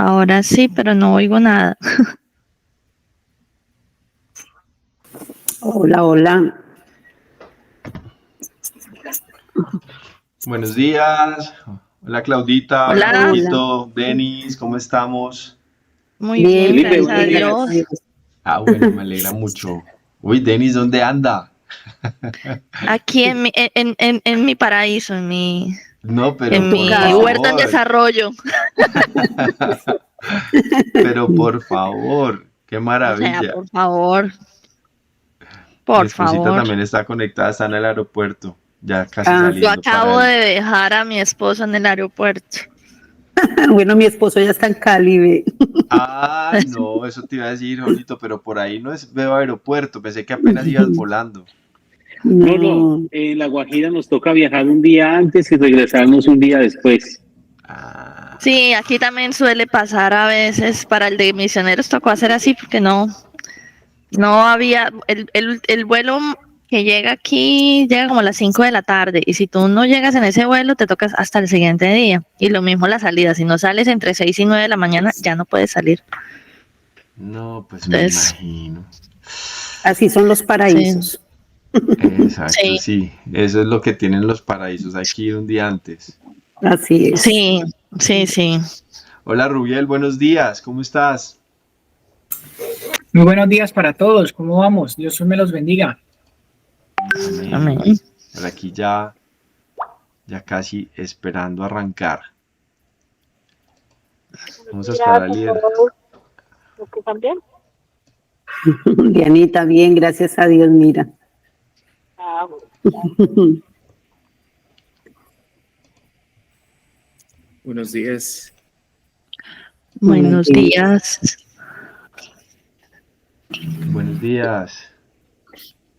Ahora sí, pero no oigo nada. Hola, hola. Buenos días. Hola Claudita, hola Hola, Hola. Roberto, Denis, ¿cómo estamos? muy Bien, bien, Felipe, gracias a buenos días. gracias a Dios. Dios. Ah, bueno, me alegra mucho. Uy, Denis, ¿dónde anda? Aquí en mi paraíso, No, En pero en tu por mi casa. huerta en favor. desarrollo. Pero por favor, qué O sea, maravilla. por favor, Mi por esposita favor. también está conectada, está en el aeropuerto, ya casi Ah, Yo saliendo para acabo él. de dejar a mi esposo en el aeropuerto. bueno, mi esposo ya está en Cali, ve. Ay, no, eso te iba a decir, Jorito, pero por ahí no es, veo aeropuerto, pensé que apenas ibas volando. No, No, en La Guajira nos toca viajar un día antes y regresarnos un día después. Ah, Sí, aquí también suele pasar a veces. Para el de misioneros tocó hacer así porque no había, el vuelo que llega aquí llega como a las 5 de la tarde y si tú no llegas en ese vuelo te tocas hasta el siguiente día. Y lo mismo la salida, si no sales entre 6 y 9 de la mañana ya no puedes salir. no, pues me Entonces, imagino. así son los sí, paraísos. Exacto, sí, sí. Eso es lo que tienen los paraísos. Hay que ir un día antes. Así es. sí, sí, sí. Hola Rubiel, buenos días. ¿Cómo estás? Muy buenos días para todos. ¿Cómo vamos? Dios me los bendiga. Amén. Amén. Por aquí ya casi esperando arrancar. Buenos Vamos a esperar días a a líder. todos los que están bien. Dianita, bien, gracias a Dios, mira. Ah, bueno. Buenos días. Buenos Buenos días. días. Buenos días.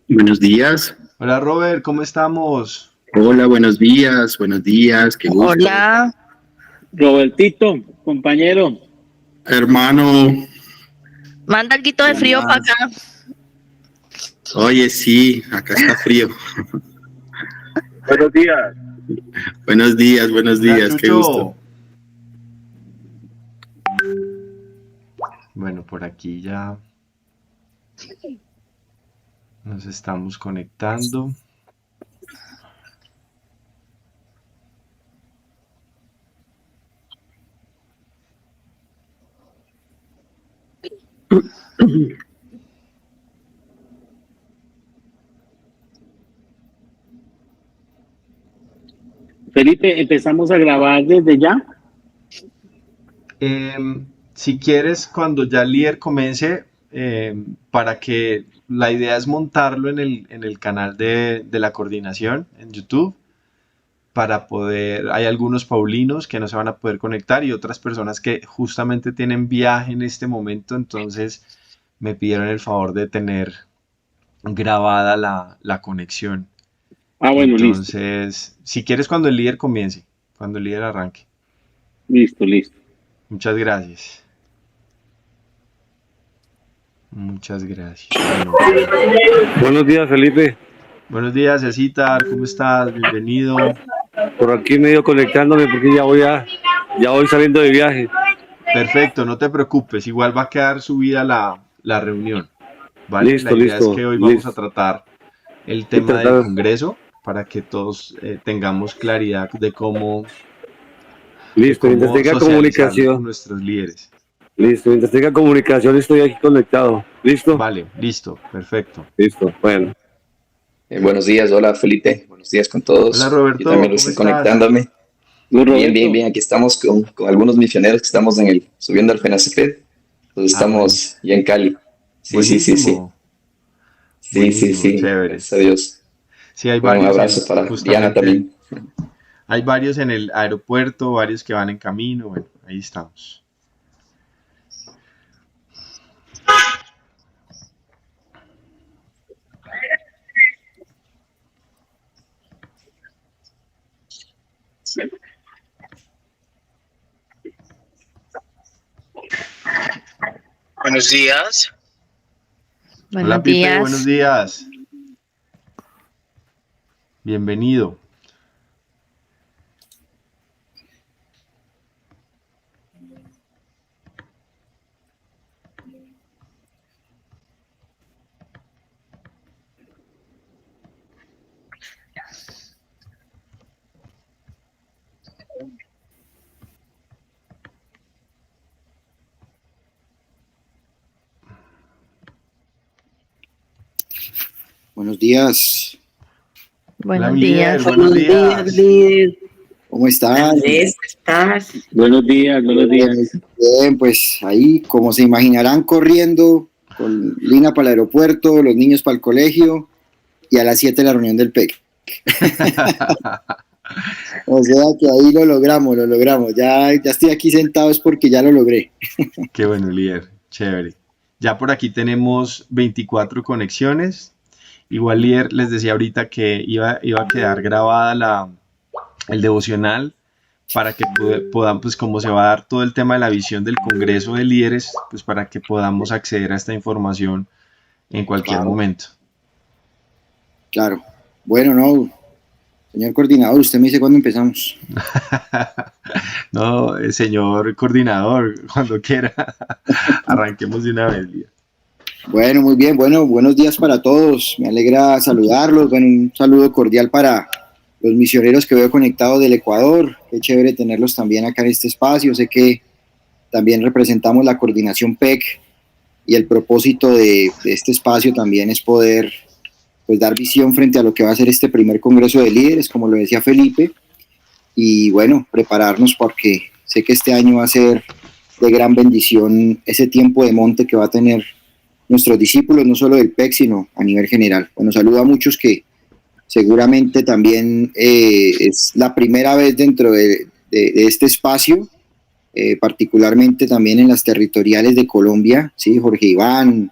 Buenos días. Hola Robert, ¿cómo estamos? Hola, buenos días, qué gusto. Hola. Robertito, compañero, Hermano, Manda algo de ¿qué frío para más? acá. Oye, sí, acá está frío. buenos días. Buenos Hola días, qué gusto. Chucho. Bueno, por aquí ya nos estamos conectando. Felipe, empezamos a grabar desde ya. Si quieres, cuando ya el líder comience, para que la idea es montarlo en el canal de la coordinación en YouTube, para poder, hay algunos paulinos que no se van a poder conectar y otras personas que justamente tienen viaje en este momento, entonces me pidieron el favor de tener grabada la conexión. Ah, bueno, listo, Entonces, si quieres, cuando el líder comience, cuando el líder arranque. listo. Muchas gracias. Muchas gracias. Bueno, Buenos días, Felipe. buenos días, Cecitar, ¿cómo estás? Bienvenido. Por aquí medio conectándome porque ya voy saliendo de viaje. Perfecto, no te preocupes, igual va a quedar subida la reunión, ¿vale? La Listo, idea es listo, que hoy vamos a listo. tratar el Y tema del tratar, Congreso para que todos tengamos claridad de listo, mientras cómo tenga socializarlo con comunicación, nuestros líderes. listo, mientras tenga comunicación estoy aquí conectado. ¿Listo? Vale, listo, perfecto. Listo, bueno. Buenos días, hola Felipe, buenos días con Hola todos. Yo Roberto, también ¿cómo recién estás? conectándome. Luis Bien, Roberto, aquí estamos con algunos misioneros que estamos subiendo al FENACEFED. Entonces Ah, bueno, estamos ya en Cali. Sí. buenísimo, buenísimo, chévere. Gracias a Dios. Sí, hay Bueno, un varios abrazo para Diana justamente, también. hay varios en el aeropuerto, varios que van en camino, bueno, ahí estamos. Buenos días. Hola Buenos Pipe, buenos días. días, bienvenido. buenos días. Buenos Hola, días. Lier, buenos días. Lier. ¿Cómo están? ¿Estás? Buenos días, buenos días. Bien, pues ahí, como se imaginarán, corriendo con Lina para el aeropuerto, los niños para el colegio y a las 7 la reunión del PEC. O sea que ahí lo logramos. Ya estoy aquí sentado es porque ya lo logré. Qué bueno, Lier, chévere. Ya por aquí tenemos 24 conexiones. Igual Lier les decía ahorita que iba a quedar grabada el devocional para que podamos, pues como se va a dar todo el tema de la visión del Congreso de Líderes, pues para que podamos acceder a esta información en cualquier momento. Claro. Bueno, no, señor coordinador, usted me dice cuándo empezamos. No, señor coordinador, cuando quiera, arranquemos de una vez, Lier. Bueno, muy bien, bueno, buenos días para todos, me alegra saludarlos, bueno, un saludo cordial para los misioneros que veo conectados del Ecuador, qué chévere tenerlos también acá en este espacio, sé que también representamos la coordinación PEC y el propósito de este espacio también es poder pues dar visión frente a lo que va a ser este primer Congreso de Líderes, como lo decía Felipe, y bueno, prepararnos porque sé que este año va a ser de gran bendición ese tiempo de monte que va a tener nuestros discípulos, no solo del PEC, sino a nivel general. Bueno, saludo a muchos que seguramente también es la primera vez dentro de este espacio, particularmente también en las territoriales de Colombia, ¿sí? Jorge Iván,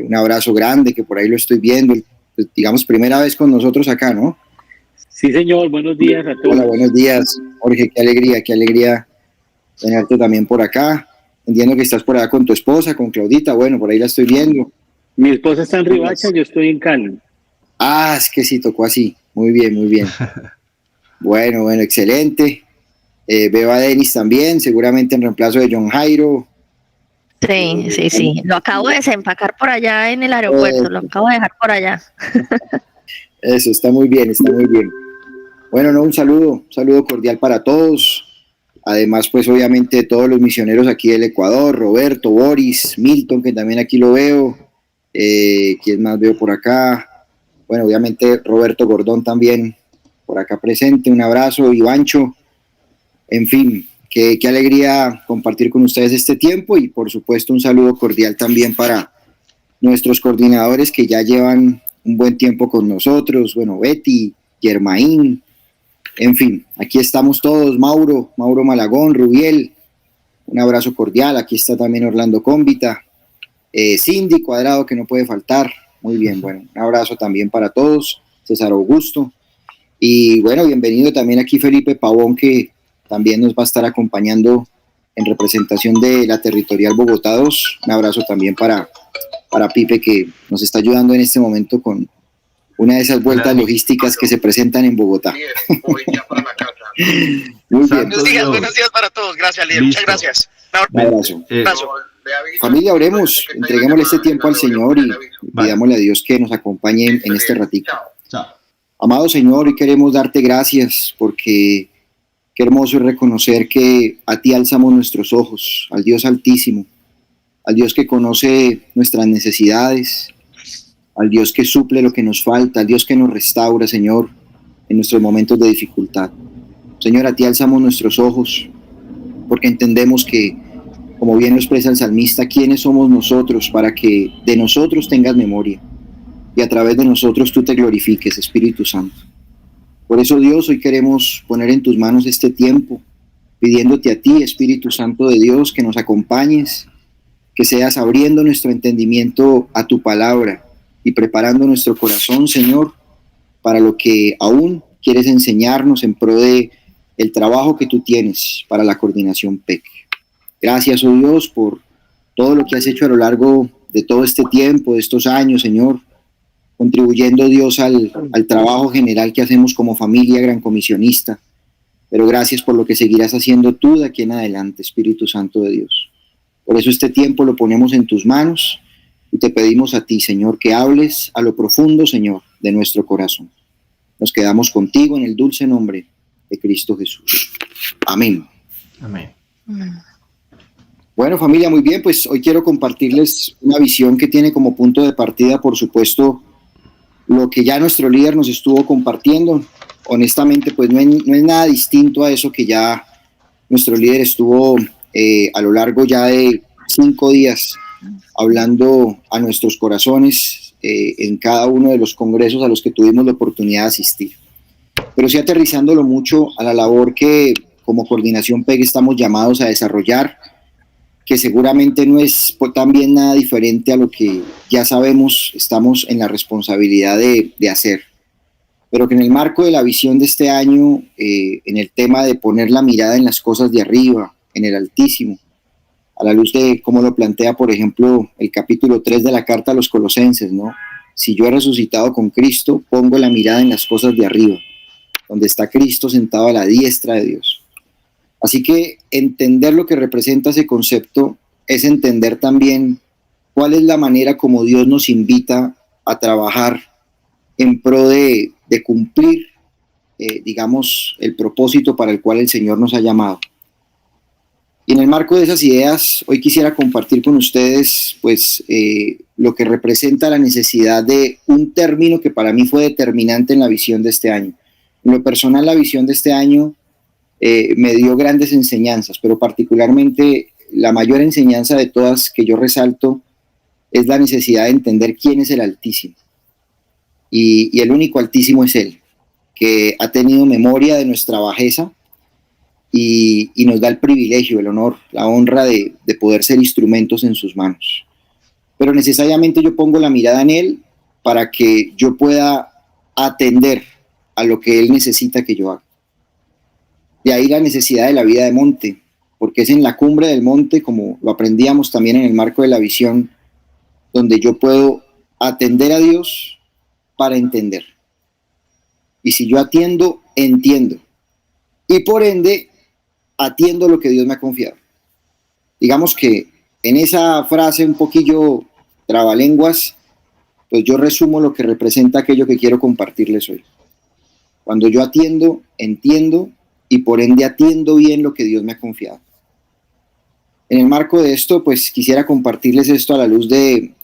un abrazo grande, que por ahí lo estoy viendo, pues, digamos, primera vez con nosotros acá, ¿no? Sí, señor, buenos días a todos. Hola, buenos días, Jorge, qué alegría tenerte también por acá. Entiendo que estás por allá con tu esposa, con Claudita, bueno, por ahí la estoy viendo. Mi esposa está en Riohacha, yo estoy en Cali. Ah, es que sí, tocó así. Muy bien. Bueno, excelente. Veo a Denis también, seguramente en reemplazo de John Jairo. Sí. Lo acabo de desempacar por allá en el aeropuerto, lo acabo de dejar por allá. Eso, está muy bien. Bueno, no, un saludo cordial para todos. Además, pues obviamente todos los misioneros aquí del Ecuador, Roberto, Boris, Milton, que también aquí lo veo. ¿Quién más veo por acá? Bueno, obviamente Roberto Gordón también por acá presente. Un abrazo, Ivancho. En fin, qué alegría compartir con ustedes este tiempo y por supuesto un saludo cordial también para nuestros coordinadores que ya llevan un buen tiempo con nosotros. Bueno, Betty, Germain. En fin, aquí estamos todos, Mauro Malagón, Rubiel, un abrazo cordial, aquí está también Orlando Cómbita, Cindy Cuadrado, que no puede faltar, muy bien, bueno, un abrazo también para todos, César Augusto, y bueno, bienvenido también aquí Felipe Pavón, que también nos va a estar acompañando en representación de la Territorial Bogotá 2, un abrazo también para Pipe, que nos está ayudando en este momento con una de esas vueltas logísticas que se presentan en Bogotá. Voy ya para la casa. Muy bien. Buenos días para todos. Gracias, líder. Muchas gracias. Un abrazo. Familia, oremos, entreguémosle este tiempo al Señor y pidámosle a Dios que nos acompañe en este ratito. Amado Señor, hoy queremos darte gracias porque qué hermoso es reconocer que a ti alzamos nuestros ojos, al Dios Altísimo, al Dios que conoce nuestras necesidades, al Dios que suple lo que nos falta, al Dios que nos restaura, Señor, en nuestros momentos de dificultad. Señor, a ti alzamos nuestros ojos, porque entendemos que, como bien lo expresa el salmista, ¿quiénes somos nosotros para que de nosotros tengas memoria y a través de nosotros tú te glorifiques, Espíritu Santo? Por eso, Dios, hoy queremos poner en tus manos este tiempo, pidiéndote a ti, Espíritu Santo de Dios, que nos acompañes, que seas abriendo nuestro entendimiento a tu palabra, y preparando nuestro corazón, Señor, para lo que aún quieres enseñarnos en pro de el trabajo que tú tienes para la coordinación PEC. Gracias, oh Dios, por todo lo que has hecho a lo largo de todo este tiempo, de estos años, Señor, contribuyendo, Dios, al trabajo general que hacemos como familia gran comisionista. Pero gracias por lo que seguirás haciendo tú de aquí en adelante, Espíritu Santo de Dios. Por eso este tiempo lo ponemos en tus manos, y te pedimos a ti, Señor, que hables a lo profundo, Señor, de nuestro corazón. Nos quedamos contigo en el dulce nombre de Cristo Jesús. Amén. Amén. Bueno, familia, muy bien, pues hoy quiero compartirles una visión que tiene como punto de partida, por supuesto, lo que ya nuestro líder nos estuvo compartiendo. Honestamente, pues no es nada distinto a eso que ya nuestro líder estuvo a lo largo ya de 5 días hablando a nuestros corazones en cada uno de los congresos a los que tuvimos la oportunidad de asistir. Pero sí aterrizándolo mucho a la labor que como Coordinación PEG estamos llamados a desarrollar, que seguramente no es también nada diferente a lo que ya sabemos, estamos en la responsabilidad de hacer. Pero que en el marco de la visión de este año, en el tema de poner la mirada en las cosas de arriba, en el Altísimo, a la luz de cómo lo plantea, por ejemplo, el capítulo 3 de la carta a los Colosenses, ¿no? Si yo he resucitado con Cristo, pongo la mirada en las cosas de arriba, donde está Cristo sentado a la diestra de Dios. Así que entender lo que representa ese concepto es entender también cuál es la manera como Dios nos invita a trabajar en pro de cumplir, digamos, el propósito para el cual el Señor nos ha llamado. Y en el marco de esas ideas, hoy quisiera compartir con ustedes, pues, lo que representa la necesidad de un término que para mí fue determinante en la visión de este año. En lo personal, la visión de este año me dio grandes enseñanzas, pero particularmente la mayor enseñanza de todas que yo resalto es la necesidad de entender quién es el Altísimo. Y el único Altísimo es Él, que ha tenido memoria de nuestra bajeza y nos da el privilegio, el honor, la honra de poder ser instrumentos en sus manos. Pero necesariamente yo pongo la mirada en Él para que yo pueda atender a lo que Él necesita que yo haga. De ahí la necesidad de la vida de monte, porque es en la cumbre del monte, como lo aprendíamos también en el marco de la visión, donde yo puedo atender a Dios para entender. Y si yo atiendo, entiendo. Y por ende, atiendo lo que Dios me ha confiado. Digamos que en esa frase un poquillo trabalenguas, pues yo resumo lo que representa aquello que quiero compartirles hoy. Cuando yo atiendo, entiendo y por ende atiendo bien lo que Dios me ha confiado. En el marco de esto, pues quisiera compartirles esto a la luz de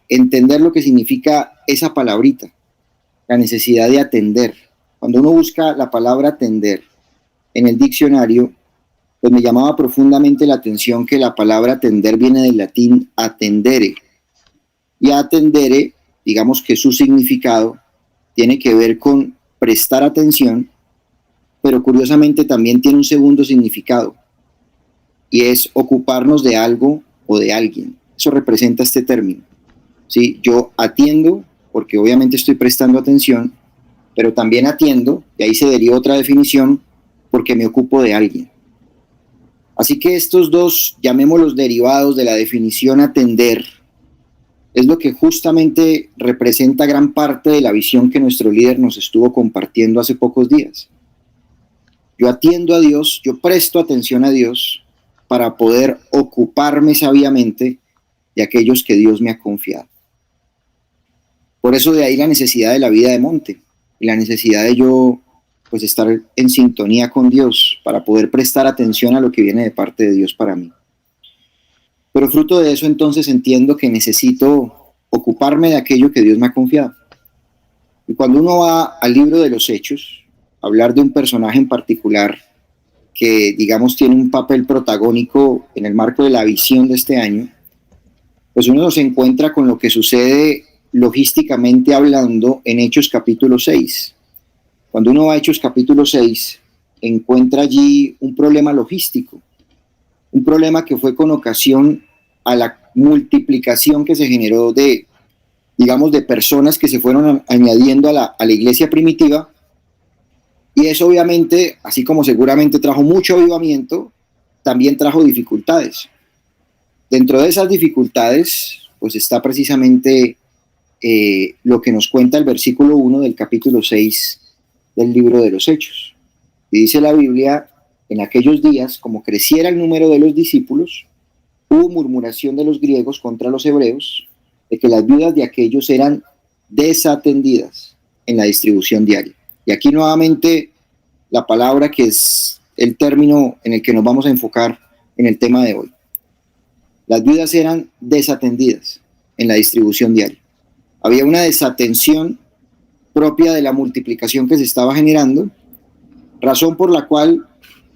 entender lo que significa esa palabrita, la necesidad de atender. Cuando uno busca la palabra atender en el diccionario, pues me llamaba profundamente la atención que la palabra atender viene del latín attendere. Y atendere, digamos que su significado tiene que ver con prestar atención, pero curiosamente también tiene un segundo significado, y es ocuparnos de algo o de alguien. Eso representa este término. ¿Sí? Yo atiendo, porque obviamente estoy prestando atención, pero también atiendo, y ahí se deriva otra definición, porque me ocupo de alguien. Así que estos dos, llamémoslos derivados de la definición atender, es lo que justamente representa gran parte de la visión que nuestro líder nos estuvo compartiendo hace pocos días. Yo atiendo a Dios, yo presto atención a Dios para poder ocuparme sabiamente de aquellos que Dios me ha confiado. Por eso de ahí la necesidad de la vida de monte y la necesidad de yo pues estar en sintonía con Dios para poder prestar atención a lo que viene de parte de Dios para mí. Pero fruto de eso entonces entiendo que necesito ocuparme de aquello que Dios me ha confiado. Y cuando uno va al libro de los Hechos, a hablar de un personaje en particular que digamos tiene un papel protagónico en el marco de la visión de este año, pues uno se encuentra con lo que sucede logísticamente hablando en Hechos capítulo 6. Cuando uno va a Hechos capítulo 6, encuentra allí un problema logístico, un problema que fue con ocasión a la multiplicación que se generó de, digamos, de personas que se fueron añadiendo a la iglesia primitiva, y eso obviamente, así como seguramente trajo mucho avivamiento, también trajo dificultades. Dentro de esas dificultades, pues está precisamente lo que nos cuenta el versículo 1 del capítulo 6 del libro de los Hechos. Y dice la Biblia: en aquellos días, como creciera el número de los discípulos, hubo murmuración de los griegos contra los hebreos, de que las viudas de aquellos eran desatendidas en la distribución diaria. Y aquí nuevamente la palabra que es el término en el que nos vamos a enfocar en el tema de hoy. Las viudas eran desatendidas en la distribución diaria. Había una desatención propia de la multiplicación que se estaba generando, razón por la cual,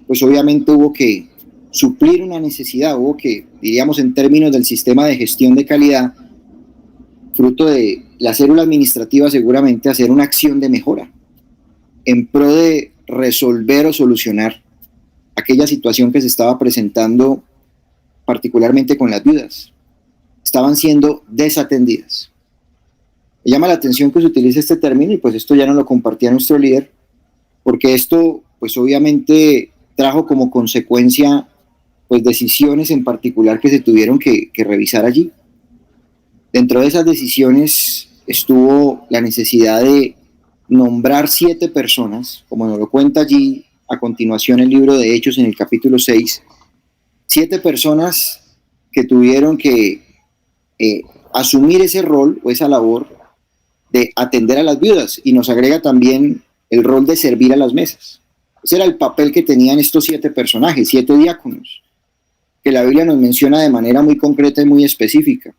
pues obviamente hubo que suplir una necesidad, hubo que, diríamos en términos del sistema de gestión de calidad, fruto de la célula administrativa seguramente, hacer una acción de mejora en pro de resolver o solucionar aquella situación que se estaba presentando particularmente con las viudas. Estaban siendo desatendidas. Me llama la atención que se utilice este término y pues esto ya no lo compartía nuestro líder, porque esto pues obviamente trajo como consecuencia pues decisiones en particular que se tuvieron que revisar allí. Dentro de esas decisiones estuvo la necesidad de nombrar 7 personas, como nos lo cuenta allí a continuación el libro de Hechos en el capítulo 6, 7 personas que tuvieron que asumir ese rol o esa labor de atender a las viudas, y nos agrega también el rol de servir a las mesas. Ese era el papel que tenían estos 7 personajes, 7 diáconos, que la Biblia nos menciona de manera muy concreta y muy específica.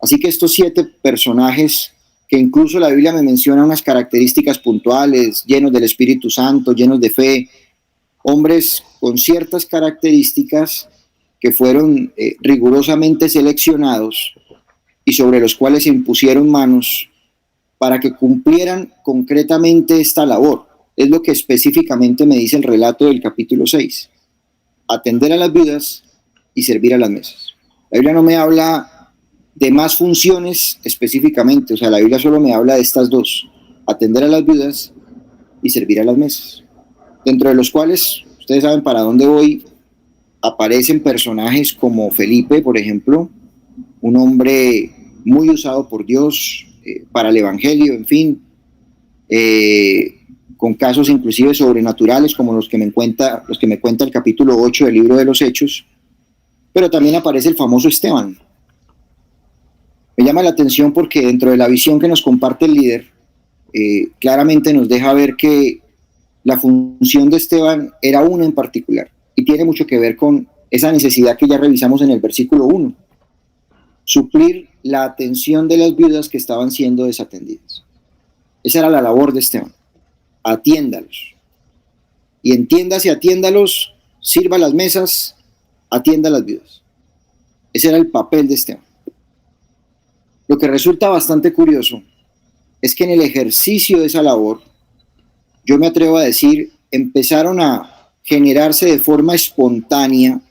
Así que estos 7 personajes, que incluso la Biblia me menciona unas características puntuales, llenos del Espíritu Santo, llenos de fe, hombres con ciertas características que fueron rigurosamente seleccionados y sobre los cuales se impusieron manos para que cumplieran concretamente esta labor. Es lo que específicamente me dice el relato del capítulo 6. Atender a las viudas y servir a las mesas. La Biblia no me habla de más funciones específicamente, o sea, la Biblia solo me habla de estas dos: atender a las viudas y servir a las mesas. Dentro de los cuales, ustedes saben para dónde voy, aparecen personajes como Felipe, por ejemplo, un hombre muy usado por Dios para el Evangelio, en fin, con casos inclusive sobrenaturales como los que me cuenta el capítulo 8 del libro de los Hechos, pero también aparece el famoso Esteban. Me llama la atención porque dentro de la visión que nos comparte el líder, claramente nos deja ver que la función de Esteban era una en particular, y tiene mucho que ver con esa necesidad que ya revisamos en el versículo 1, suplir la atención de las viudas que estaban siendo desatendidas. Esa era la labor de Esteban: atiéndalos. Y entiéndase, atiéndalos, sirva las mesas, atienda a las viudas. Ese era el papel de Esteban. Lo que resulta bastante curioso es que en el ejercicio de esa labor, yo me atrevo a decir, empezaron a generarse de forma espontánea,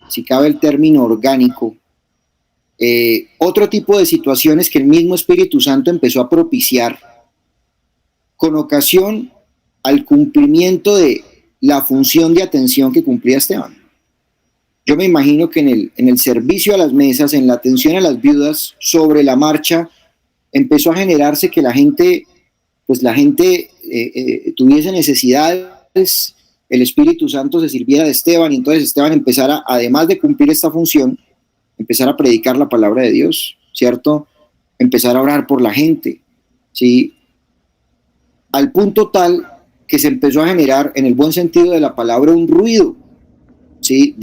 si cabe el término orgánico, otro tipo de situaciones que el mismo Espíritu Santo empezó a propiciar con ocasión al cumplimiento de la función de atención que cumplía Esteban. Yo me imagino que en el servicio a las mesas, en la atención a las viudas, sobre la marcha, empezó a generarse que la gente tuviese necesidades, el Espíritu Santo se sirviera de Esteban, y entonces Esteban empezara, además de cumplir esta función, empezar a predicar la palabra de Dios, ¿cierto? Empezar a orar por la gente, ¿sí? Al punto tal que se empezó a generar, en el buen sentido de la palabra, un ruido, ¿sí?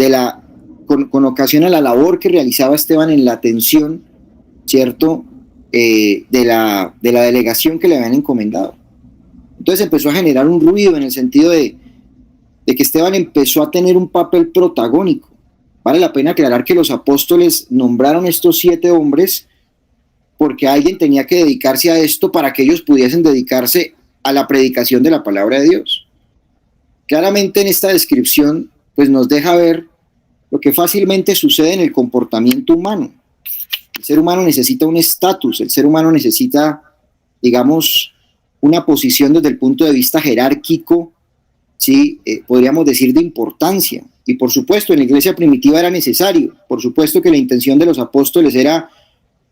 Con ocasión a la labor que realizaba Esteban en la atención, ¿cierto? De la delegación que le habían encomendado. Entonces empezó a generar un ruido en el sentido de que Esteban empezó a tener un papel protagónico. Vale la pena aclarar que los apóstoles nombraron estos 7 hombres porque alguien tenía que dedicarse a esto para que ellos pudiesen dedicarse a la predicación de la palabra de Dios. Claramente en esta descripción pues nos deja ver lo que fácilmente sucede en el comportamiento humano. El ser humano necesita un estatus, el ser humano necesita, digamos, una posición desde el punto de vista jerárquico, ¿sí? Podríamos decir de importancia. Y por supuesto en la iglesia primitiva era necesario, por supuesto que la intención de los apóstoles era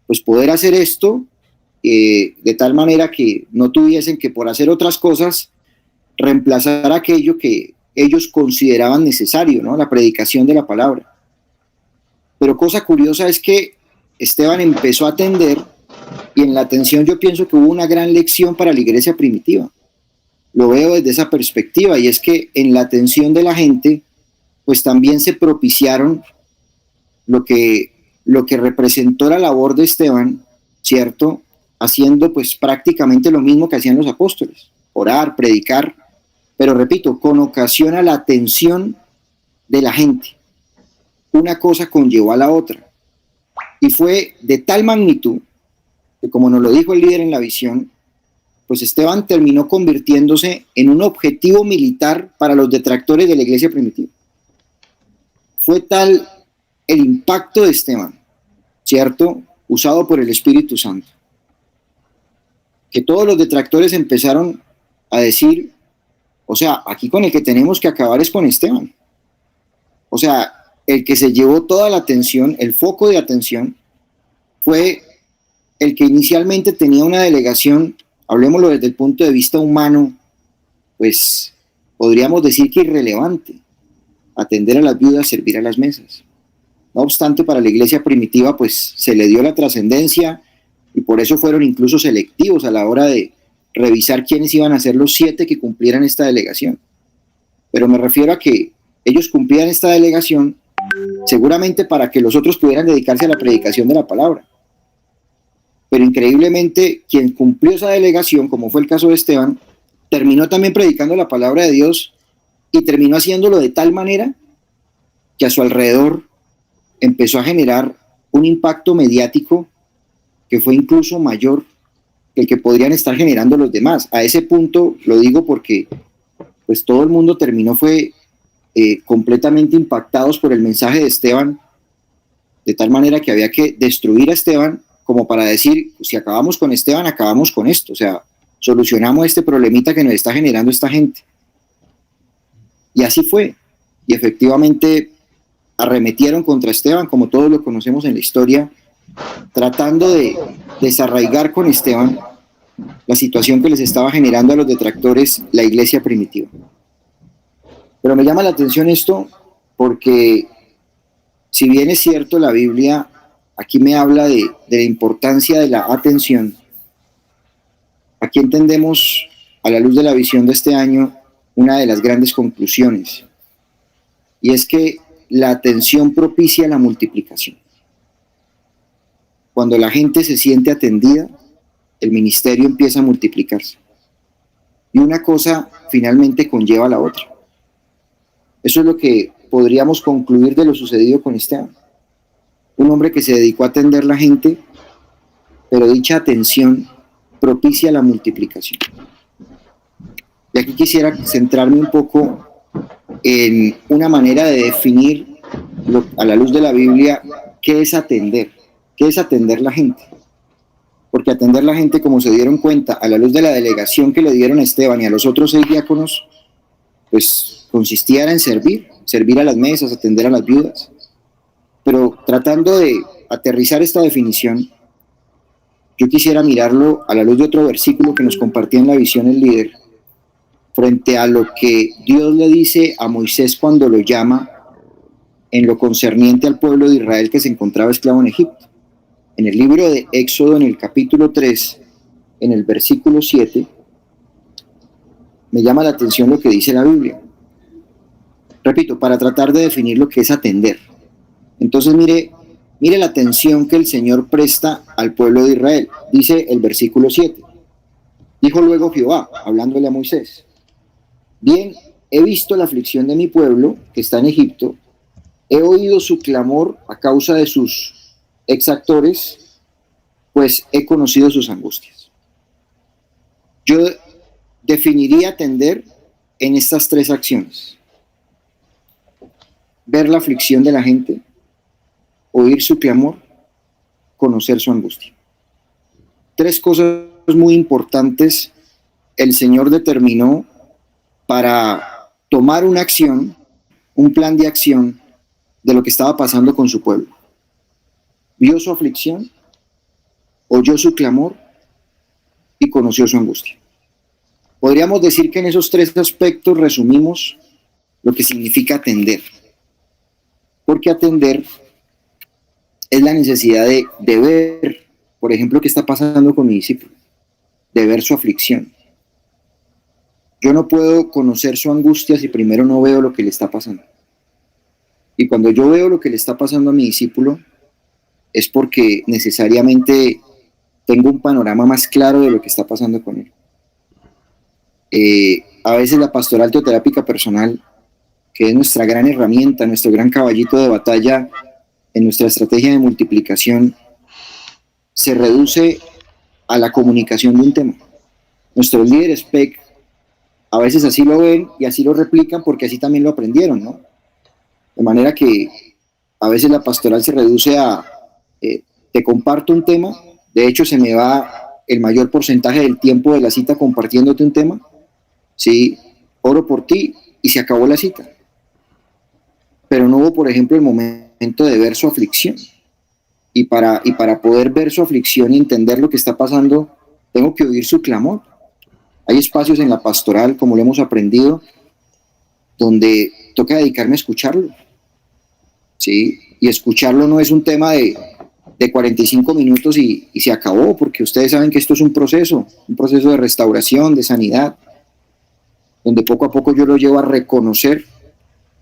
pues poder hacer esto de tal manera que no tuviesen que, por hacer otras cosas, reemplazar aquello que ellos consideraban necesario, ¿no? La predicación de la palabra. Pero cosa curiosa es que Esteban empezó a atender, y en la atención yo pienso que hubo una gran lección para la iglesia primitiva. Lo veo desde esa perspectiva, y es que en la atención de la gente pues también se propiciaron lo que representó la labor de Esteban, ¿cierto? haciendo pues prácticamente lo mismo que hacían los apóstoles, orar, predicar, pero repito, con ocasión a la atención de la gente. Una cosa conllevó a la otra. Y fue de tal magnitud que, como nos lo dijo el líder en la visión, pues Esteban terminó convirtiéndose en un objetivo militar para los detractores de la iglesia primitiva. Fue tal el impacto de Esteban, ¿cierto?, usado por el Espíritu Santo, que todos los detractores empezaron a decir, o sea, aquí con el que tenemos que acabar es con Esteban. O sea, el que se llevó toda la atención, el foco de atención, fue el que inicialmente tenía una delegación, hablemoslo desde el punto de vista humano, pues podríamos decir que irrelevante, atender a las viudas, servir a las mesas. No obstante, para la iglesia primitiva, pues se le dio la trascendencia y por eso fueron incluso selectivos a la hora de revisar quiénes iban a ser los 7 que cumplieran esta delegación. Pero me refiero a que ellos cumplían esta delegación seguramente para que los otros pudieran dedicarse a la predicación de la palabra. Pero increíblemente, quien cumplió esa delegación, como fue el caso de Esteban, terminó también predicando la palabra de Dios y terminó haciéndolo de tal manera que a su alrededor empezó a generar un impacto mediático que fue incluso mayor que el que podrían estar generando los demás. A ese punto lo digo porque pues todo el mundo terminó completamente impactados por el mensaje de Esteban, de tal manera que había que destruir a Esteban como para decir, si acabamos con Esteban, acabamos con esto, o sea, solucionamos este problemita que nos está generando esta gente. Y así fue, y efectivamente arremetieron contra Esteban, como todos lo conocemos en la historia, tratando de desarraigar con Esteban la situación que les estaba generando a los detractores la iglesia primitiva. Pero me llama la atención esto porque, si bien es cierto, la Biblia aquí me habla de la importancia de la atención, aquí entendemos, a la luz de la visión de este año, una de las grandes conclusiones, y es que la atención propicia la multiplicación. Cuando la gente se siente atendida, el ministerio empieza a multiplicarse. Y una cosa finalmente conlleva a la otra. Eso es lo que podríamos concluir de lo sucedido con Esteban. Un hombre que se dedicó a atender a la gente, pero dicha atención propicia la multiplicación. Y aquí quisiera centrarme un poco en una manera de definir, a la luz de la Biblia, qué es atender la gente. Porque atender la gente, como se dieron cuenta, a la luz de la delegación que le dieron a Esteban y a los otros 6 diáconos, pues consistía en servir a las mesas, atender a las viudas. Pero tratando de aterrizar esta definición, yo quisiera mirarlo a la luz de otro versículo que nos compartía en la visión el líder, frente a lo que Dios le dice a Moisés cuando lo llama en lo concerniente al pueblo de Israel que se encontraba esclavo en Egipto. En el libro de Éxodo, en el capítulo 3, en el versículo 7, me llama la atención lo que dice la Biblia. Repito, para tratar de definir lo que es atender. Entonces mire la atención que el Señor presta al pueblo de Israel. Dice el versículo 7. Dijo luego Jehová, hablándole a Moisés: bien, he visto la aflicción de mi pueblo que está en Egipto, he oído su clamor a causa de sus exactores, pues he conocido sus angustias. Yo definiría atender en estas 3 acciones: ver la aflicción de la gente, oír su clamor, conocer su angustia. 3 cosas muy importantes el Señor determinó para tomar una acción, un plan de acción de lo que estaba pasando con su pueblo. Vio su aflicción, oyó su clamor y conoció su angustia. Podríamos decir que en esos 3 aspectos resumimos lo que significa atender. Porque atender es la necesidad de ver, por ejemplo, qué está pasando con mi discípulo, de ver su aflicción. Yo no puedo conocer su angustia si primero no veo lo que le está pasando. Y cuando yo veo lo que le está pasando a mi discípulo, es porque necesariamente tengo un panorama más claro de lo que está pasando con él. A veces la pastoral teoterápica personal, que es nuestra gran herramienta, nuestro gran caballito de batalla en nuestra estrategia de multiplicación, se reduce a la comunicación de un tema. Nuestros líderes PEC a veces así lo ven y así lo replican porque así también lo aprendieron, ¿no? De manera que a veces la pastoral se reduce a te comparto un tema, de hecho se me va el mayor porcentaje del tiempo de la cita compartiéndote un tema, ¿sí? Oro por ti y se acabó la cita. Pero no hubo, por ejemplo, el momento de ver su aflicción. Y para poder ver su aflicción y entender lo que está pasando, tengo que oír su clamor. Hay espacios en la pastoral, como lo hemos aprendido, donde toca dedicarme a escucharlo, ¿sí? Y escucharlo no es un tema de 45 minutos y se acabó, porque ustedes saben que esto es un proceso de restauración, de sanidad, donde poco a poco yo lo llevo a reconocer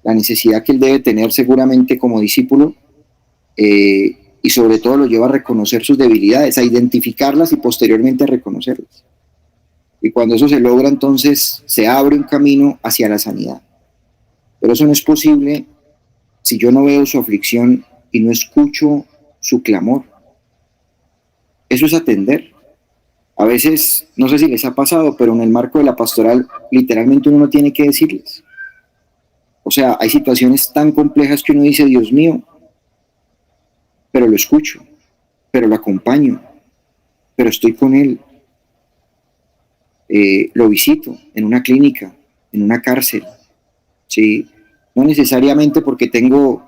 la necesidad que él debe tener seguramente como discípulo, y sobre todo lo lleva a reconocer sus debilidades, a identificarlas y posteriormente a reconocerlas. Y cuando eso se logra, entonces se abre un camino hacia la sanidad. Pero eso no es posible si yo no veo su aflicción y no escucho su clamor. Eso es atender. A veces, no sé si les ha pasado, pero en el marco de la pastoral, literalmente uno no tiene que decirles. O sea, hay situaciones tan complejas que uno dice, Dios mío, pero lo escucho, pero lo acompaño, pero estoy con él. Lo visito en una clínica, en una cárcel, ¿sí? No necesariamente porque tengo,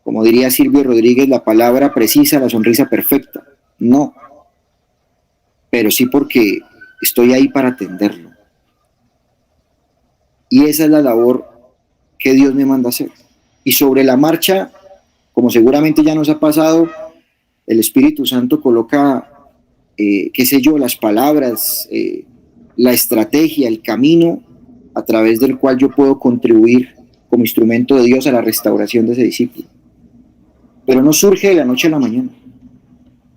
como diría Silvio Rodríguez, la palabra precisa, la sonrisa perfecta, no, pero sí porque estoy ahí para atenderlo. Y esa es la labor que Dios me manda hacer. Y sobre la marcha, como seguramente ya nos ha pasado, el Espíritu Santo coloca, qué sé yo, las palabras, la estrategia, el camino a través del cual yo puedo contribuir como instrumento de Dios a la restauración de ese discípulo. Pero no surge de la noche a la mañana.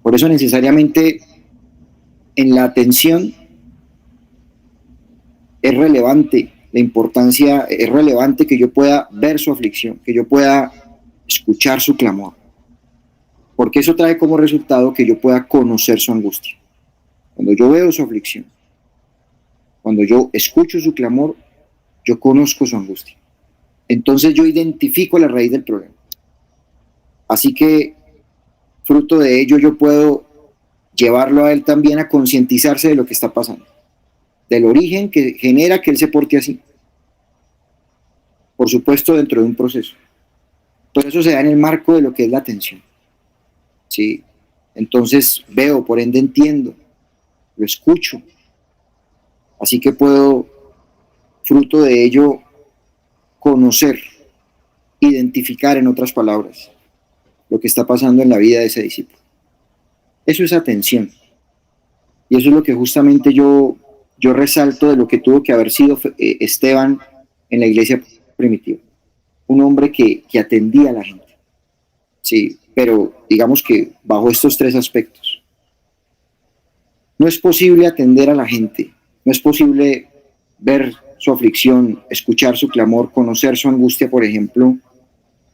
Por eso necesariamente en la atención es relevante la importancia, es relevante que yo pueda ver su aflicción, que yo pueda escuchar su clamor, porque eso trae como resultado que yo pueda conocer su angustia. Cuando yo veo su aflicción, cuando yo escucho su clamor, yo conozco su angustia. Entonces yo identifico la raíz del problema. Así que, fruto de ello, yo puedo llevarlo a él también a concientizarse de lo que está pasando, del origen que genera que él se porte así. Por supuesto, dentro de un proceso. Pero eso se da en el marco de lo que es la atención, ¿sí? Entonces veo, por ende entiendo, lo escucho. Así que puedo, fruto de ello, conocer, identificar, en otras palabras, lo que está pasando en la vida de ese discípulo. Eso es atención. Y eso es lo que justamente yo resalto de lo que tuvo que haber sido Esteban en la iglesia primitiva. Un hombre que atendía a la gente. Sí, pero digamos que bajo estos tres aspectos. No es posible atender a la gente, no es posible ver su aflicción, escuchar su clamor, conocer su angustia, por ejemplo,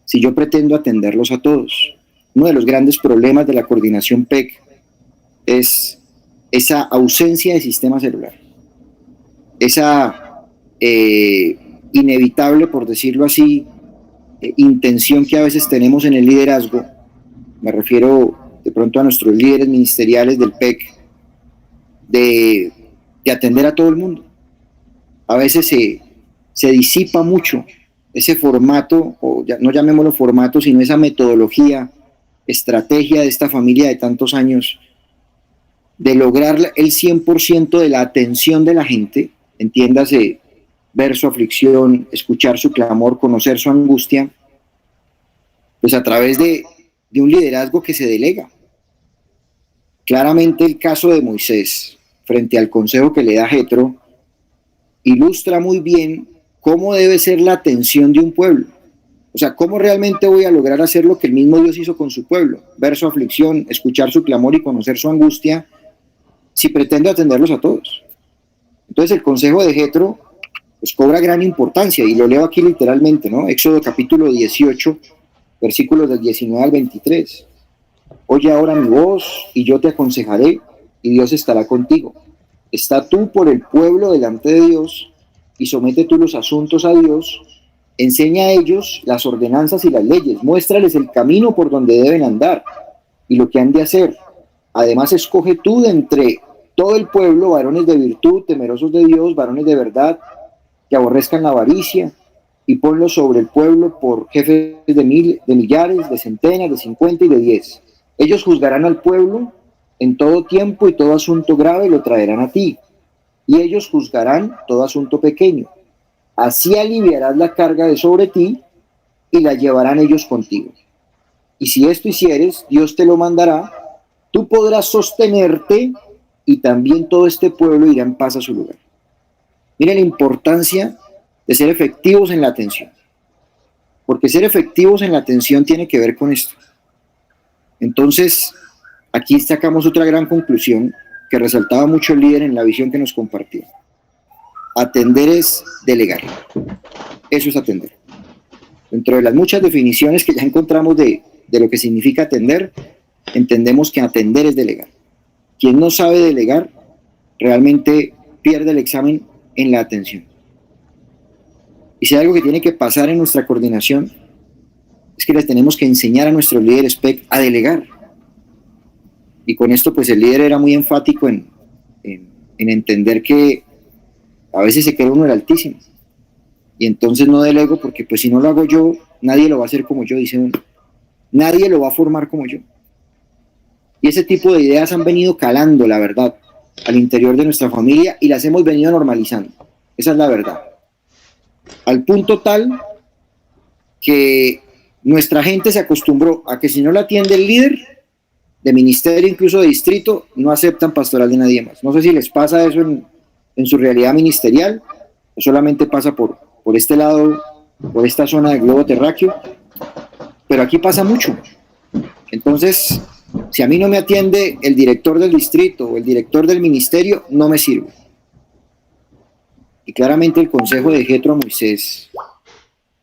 si yo pretendo atenderlos a todos. Uno de los grandes problemas de la coordinación PEC es esa ausencia de sistema celular, esa inevitable, por decirlo así, intención que a veces tenemos en el liderazgo. Me refiero de pronto a nuestros líderes ministeriales del PEC, de atender a todo el mundo. A veces se disipa mucho ese formato, o no llamémoslo formato, sino esa metodología, estrategia de esta familia de tantos años, de lograr el 100% de la atención de la gente, entiéndase, ver su aflicción, escuchar su clamor, conocer su angustia, pues a través de un liderazgo que se delega. Claramente el caso de Moisés, frente al consejo que le da Jetro, ilustra muy bien cómo debe ser la atención de un pueblo. O sea, cómo realmente voy a lograr hacer lo que el mismo Dios hizo con su pueblo, ver su aflicción, escuchar su clamor y conocer su angustia, si pretendo atenderlos a todos? Entonces el consejo de Jetro pues cobra gran importancia, y lo leo aquí literalmente, ¿no? Éxodo capítulo 18, versículos del 19 al 23. Oye ahora mi voz, y yo te aconsejaré, y Dios estará contigo. Está tú por el pueblo delante de Dios, y somete tú los asuntos a Dios. Enseña a ellos las ordenanzas y las leyes, muéstrales el camino por donde deben andar, y lo que han de hacer. Además, escoge tú de entre todo el pueblo varones de virtud, temerosos de Dios, varones de verdad, que aborrezcan la avaricia, y ponlos sobre el pueblo por jefes de millares, de centenas, de 50 y de 10. Ellos juzgarán al pueblo en todo tiempo, y todo asunto grave lo traerán a ti, y ellos juzgarán todo asunto pequeño. Así aliviarás la carga de sobre ti, y la llevarán ellos contigo. Y si esto hicieres, Dios te lo mandará, tú podrás sostenerte, y también todo este pueblo irá en paz a su lugar. Miren la importancia de ser efectivos en la atención, porque ser efectivos en la atención tiene que ver con esto. Entonces, aquí sacamos otra gran conclusión que resaltaba mucho el líder en la visión que nos compartió. Atender es delegar. Eso es atender. Dentro de las muchas definiciones que ya encontramos de lo que significa atender, entendemos que atender es delegar. Quien no sabe delegar realmente pierde el examen en la atención. Y si hay algo que tiene que pasar en nuestra coordinación, es que les tenemos que enseñar a nuestros líderes PEC a delegar. Y con esto pues el líder era muy enfático en entender que a veces se cree uno el altísimo, y entonces no delego, porque pues si no lo hago yo, nadie lo va a hacer como yo, dice uno. Nadie lo va a formar como yo. Y ese tipo de ideas han venido calando, la verdad, al interior de nuestra familia, y las hemos venido normalizando. Esa es la verdad. Al punto tal que nuestra gente se acostumbró a que si no la atiende el líder de ministerio, incluso de distrito, no aceptan pastoral de nadie más. No sé si les pasa eso en su realidad ministerial, o solamente pasa por este lado, por esta zona del globo terráqueo, pero aquí pasa mucho. Entonces, si a mí no me atiende el director del distrito o el director del ministerio, no me sirve. Y claramente el consejo de Jetro a Moisés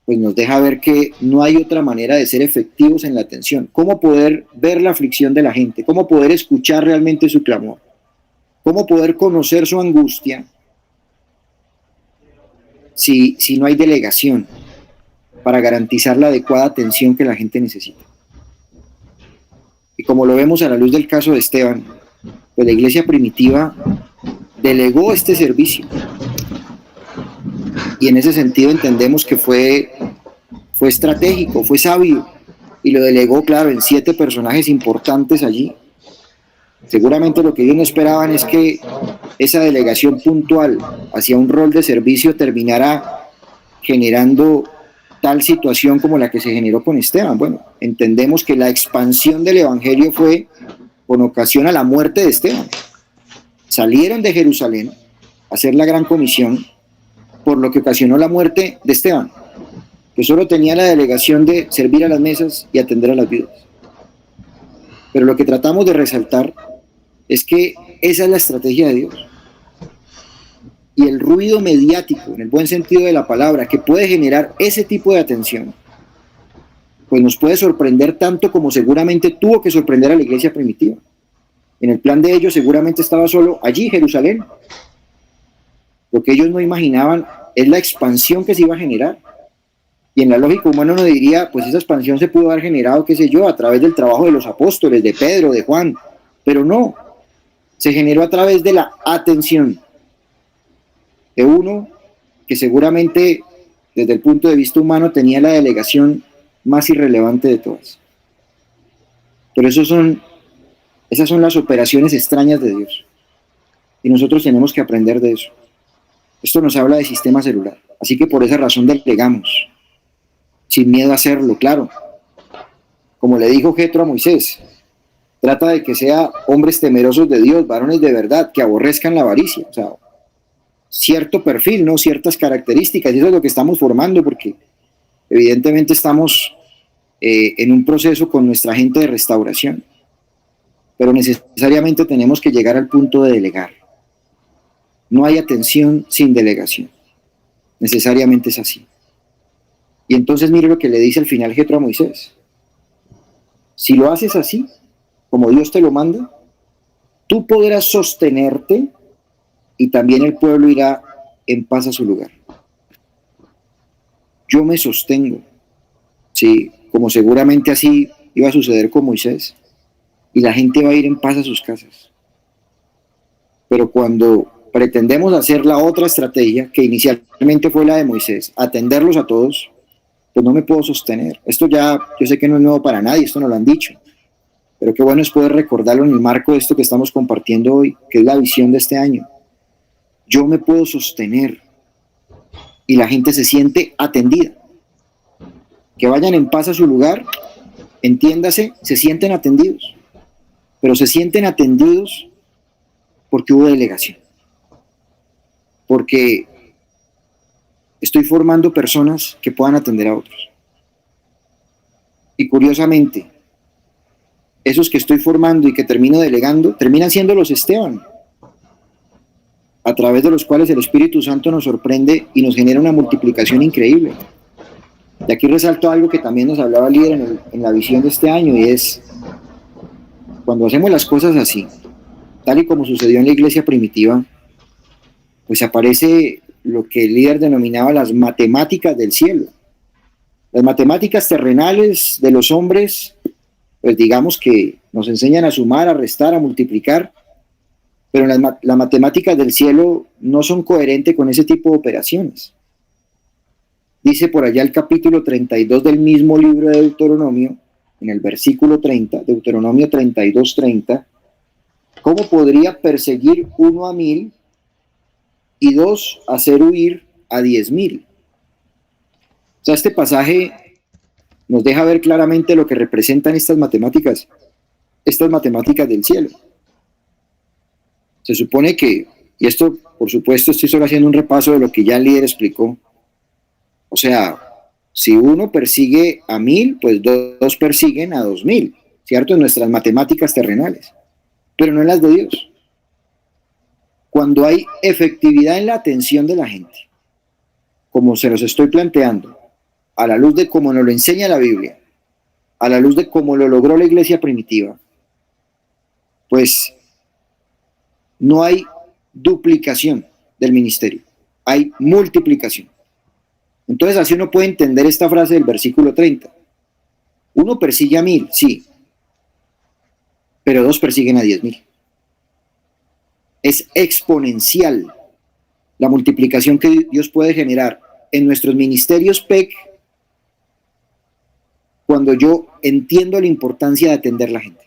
pues nos deja ver que no hay otra manera de ser efectivos en la atención. ¿Cómo poder ver la aflicción de la gente? ¿Cómo poder escuchar realmente su clamor? ¿Cómo poder conocer su angustia si no hay delegación para garantizar la adecuada atención que la gente necesita? Y como lo vemos a la luz del caso de Esteban, pues la iglesia primitiva delegó este servicio. Y en ese sentido entendemos que fue estratégico, fue sabio, y lo delegó, claro, en 7 personajes importantes allí. Seguramente lo que ellos no esperaban es que esa delegación puntual hacia un rol de servicio terminara generando tal situación como la que se generó con Esteban. Bueno, entendemos que la expansión del evangelio fue con ocasión a la muerte de Esteban. Salieron de Jerusalén a hacer la gran comisión, por lo que ocasionó la muerte de Esteban, que solo tenía la delegación de servir a las mesas y atender a las viudas. Pero lo que tratamos de resaltar es que esa es la estrategia de Dios. Y el ruido mediático, en el buen sentido de la palabra, que puede generar ese tipo de atención, pues nos puede sorprender tanto como seguramente tuvo que sorprender a la iglesia primitiva. En el plan de ellos seguramente estaba solo allí, Jerusalén. Lo que ellos no imaginaban es la expansión que se iba a generar. Y en la lógica humana uno diría, pues esa expansión se pudo haber generado, qué sé yo, a través del trabajo de los apóstoles, de Pedro, de Juan, pero no, se generó a través de la atención de uno que seguramente desde el punto de vista humano tenía la delegación más irrelevante de todas. Pero esas son las operaciones extrañas de Dios, y nosotros tenemos que aprender de eso. Esto nos habla de sistema celular, así que por esa razón delegamos, sin miedo a hacerlo, claro. Como le dijo Jetro a Moisés, trata de que sea hombres temerosos de Dios, varones de verdad, que aborrezcan la avaricia, o sea, cierto perfil, ¿no? Ciertas características, y eso es lo que estamos formando, porque evidentemente estamos en un proceso con nuestra gente de restauración. pero necesariamente tenemos que llegar al punto de delegar. No hay atención sin delegación. Necesariamente es así. Y entonces mire lo que le dice al final Jetro a Moisés. Si lo haces así, como Dios te lo manda, tú podrás sostenerte y también el pueblo irá en paz a su lugar. Yo me sostengo, sí, como seguramente así iba a suceder con Moisés, y la gente va a ir en paz a sus casas. Pero cuando pretendemos hacer la otra estrategia, que inicialmente fue la de Moisés, atenderlos a todos, pues no me puedo sostener. Esto ya, yo sé que no es nuevo para nadie, esto nos lo han dicho, pero qué bueno es poder recordarlo en el marco de esto que estamos compartiendo hoy, que es la visión de este año. Yo me puedo sostener y la gente se siente atendida. Que vayan en paz a su lugar, entiéndase, se sienten atendidos, pero se sienten atendidos porque hubo delegación, porque estoy formando personas que puedan atender a otros. Y curiosamente, esos que estoy formando y que termino delegando, terminan siendo los Esteban, a través de los cuales el Espíritu Santo nos sorprende y nos genera una multiplicación increíble. Y aquí resalto algo que también nos hablaba Líder en la visión de este año, y es, cuando hacemos las cosas así, tal y como sucedió en la iglesia primitiva, pues aparece lo que el Líder denominaba las matemáticas del cielo. Las matemáticas terrenales de los hombres, pues digamos que nos enseñan a sumar, a restar, a multiplicar, pero las matemáticas del cielo no son coherentes con ese tipo de operaciones. Dice por allá el capítulo 32 del mismo libro de Deuteronomio, en el versículo 30, Deuteronomio 32, 30, ¿cómo podría perseguir 1 a 1000 y 2 hacer huir a 10,000? O sea, este pasaje nos deja ver claramente lo que representan estas matemáticas del cielo. Se supone que, y esto por supuesto estoy solo haciendo un repaso de lo que ya el Líder explicó, o sea, si uno persigue a 1000, pues dos persiguen a 2000, ¿cierto? En nuestras matemáticas terrenales, pero no en las de Dios. Cuando hay efectividad en la atención de la gente, como se los estoy planteando, a la luz de cómo nos lo enseña la Biblia, a la luz de cómo lo logró la iglesia primitiva, pues no hay duplicación del ministerio, hay multiplicación. Entonces así uno puede entender esta frase del versículo 30. Uno persigue a 1000, sí, pero 2 persiguen a 10,000. Es exponencial la multiplicación que Dios puede generar en nuestros ministerios PEC cuando yo entiendo la importancia de atender a la gente.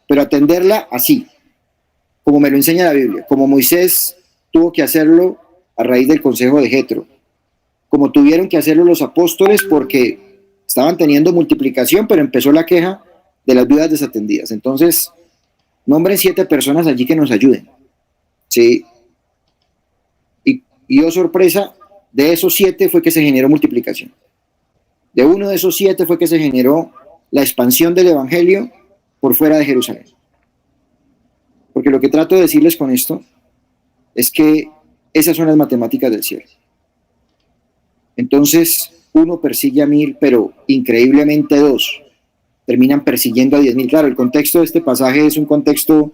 Pero atenderla así, como me lo enseña la Biblia, como Moisés tuvo que hacerlo a raíz del consejo de Jetro, como tuvieron que hacerlo los apóstoles porque estaban teniendo multiplicación, pero empezó la queja de las viudas desatendidas. Entonces, nombren 7 personas allí que nos ayuden. ¿Sí? Y oh sorpresa, de esos 7 fue que se generó multiplicación. De uno de esos 7 fue que se generó la expansión del evangelio por fuera de Jerusalén. Porque lo que trato de decirles con esto es que esas son las matemáticas del cielo. Entonces, uno persigue a 1000, pero increíblemente 2 terminan persiguiendo a 10,000. Claro, el contexto de este pasaje es un contexto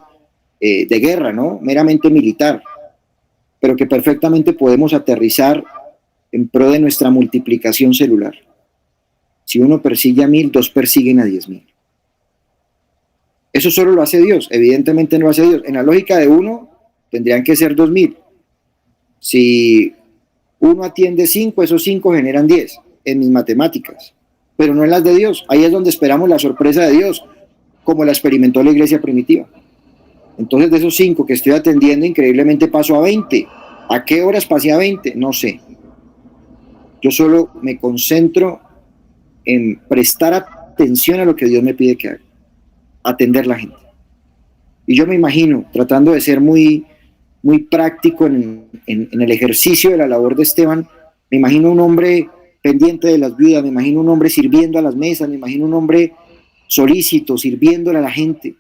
de guerra, ¿no? Meramente militar, pero que perfectamente podemos aterrizar en pro de nuestra multiplicación celular. Si uno persigue a 1000, 2 persiguen a 10,000. Eso solo lo hace Dios, evidentemente no lo hace Dios. En la lógica de uno, tendrían que ser 2,000. Si uno atiende 5, esos 5 generan 10 en mis matemáticas, pero no en las de Dios. Ahí es donde esperamos la sorpresa de Dios, como la experimentó la iglesia primitiva. Entonces, de esos 5 que estoy atendiendo, increíblemente paso a 20. ¿A qué horas pasé a 20? No sé. Yo solo me concentro en prestar atención a lo que Dios me pide que haga, atender a la gente. Y yo me imagino, tratando de ser muy práctico en el ejercicio de la labor de Esteban, me imagino un hombre pendiente de las viudas, me imagino un hombre sirviendo a las mesas, me imagino un hombre solícito, sirviéndole a la gente,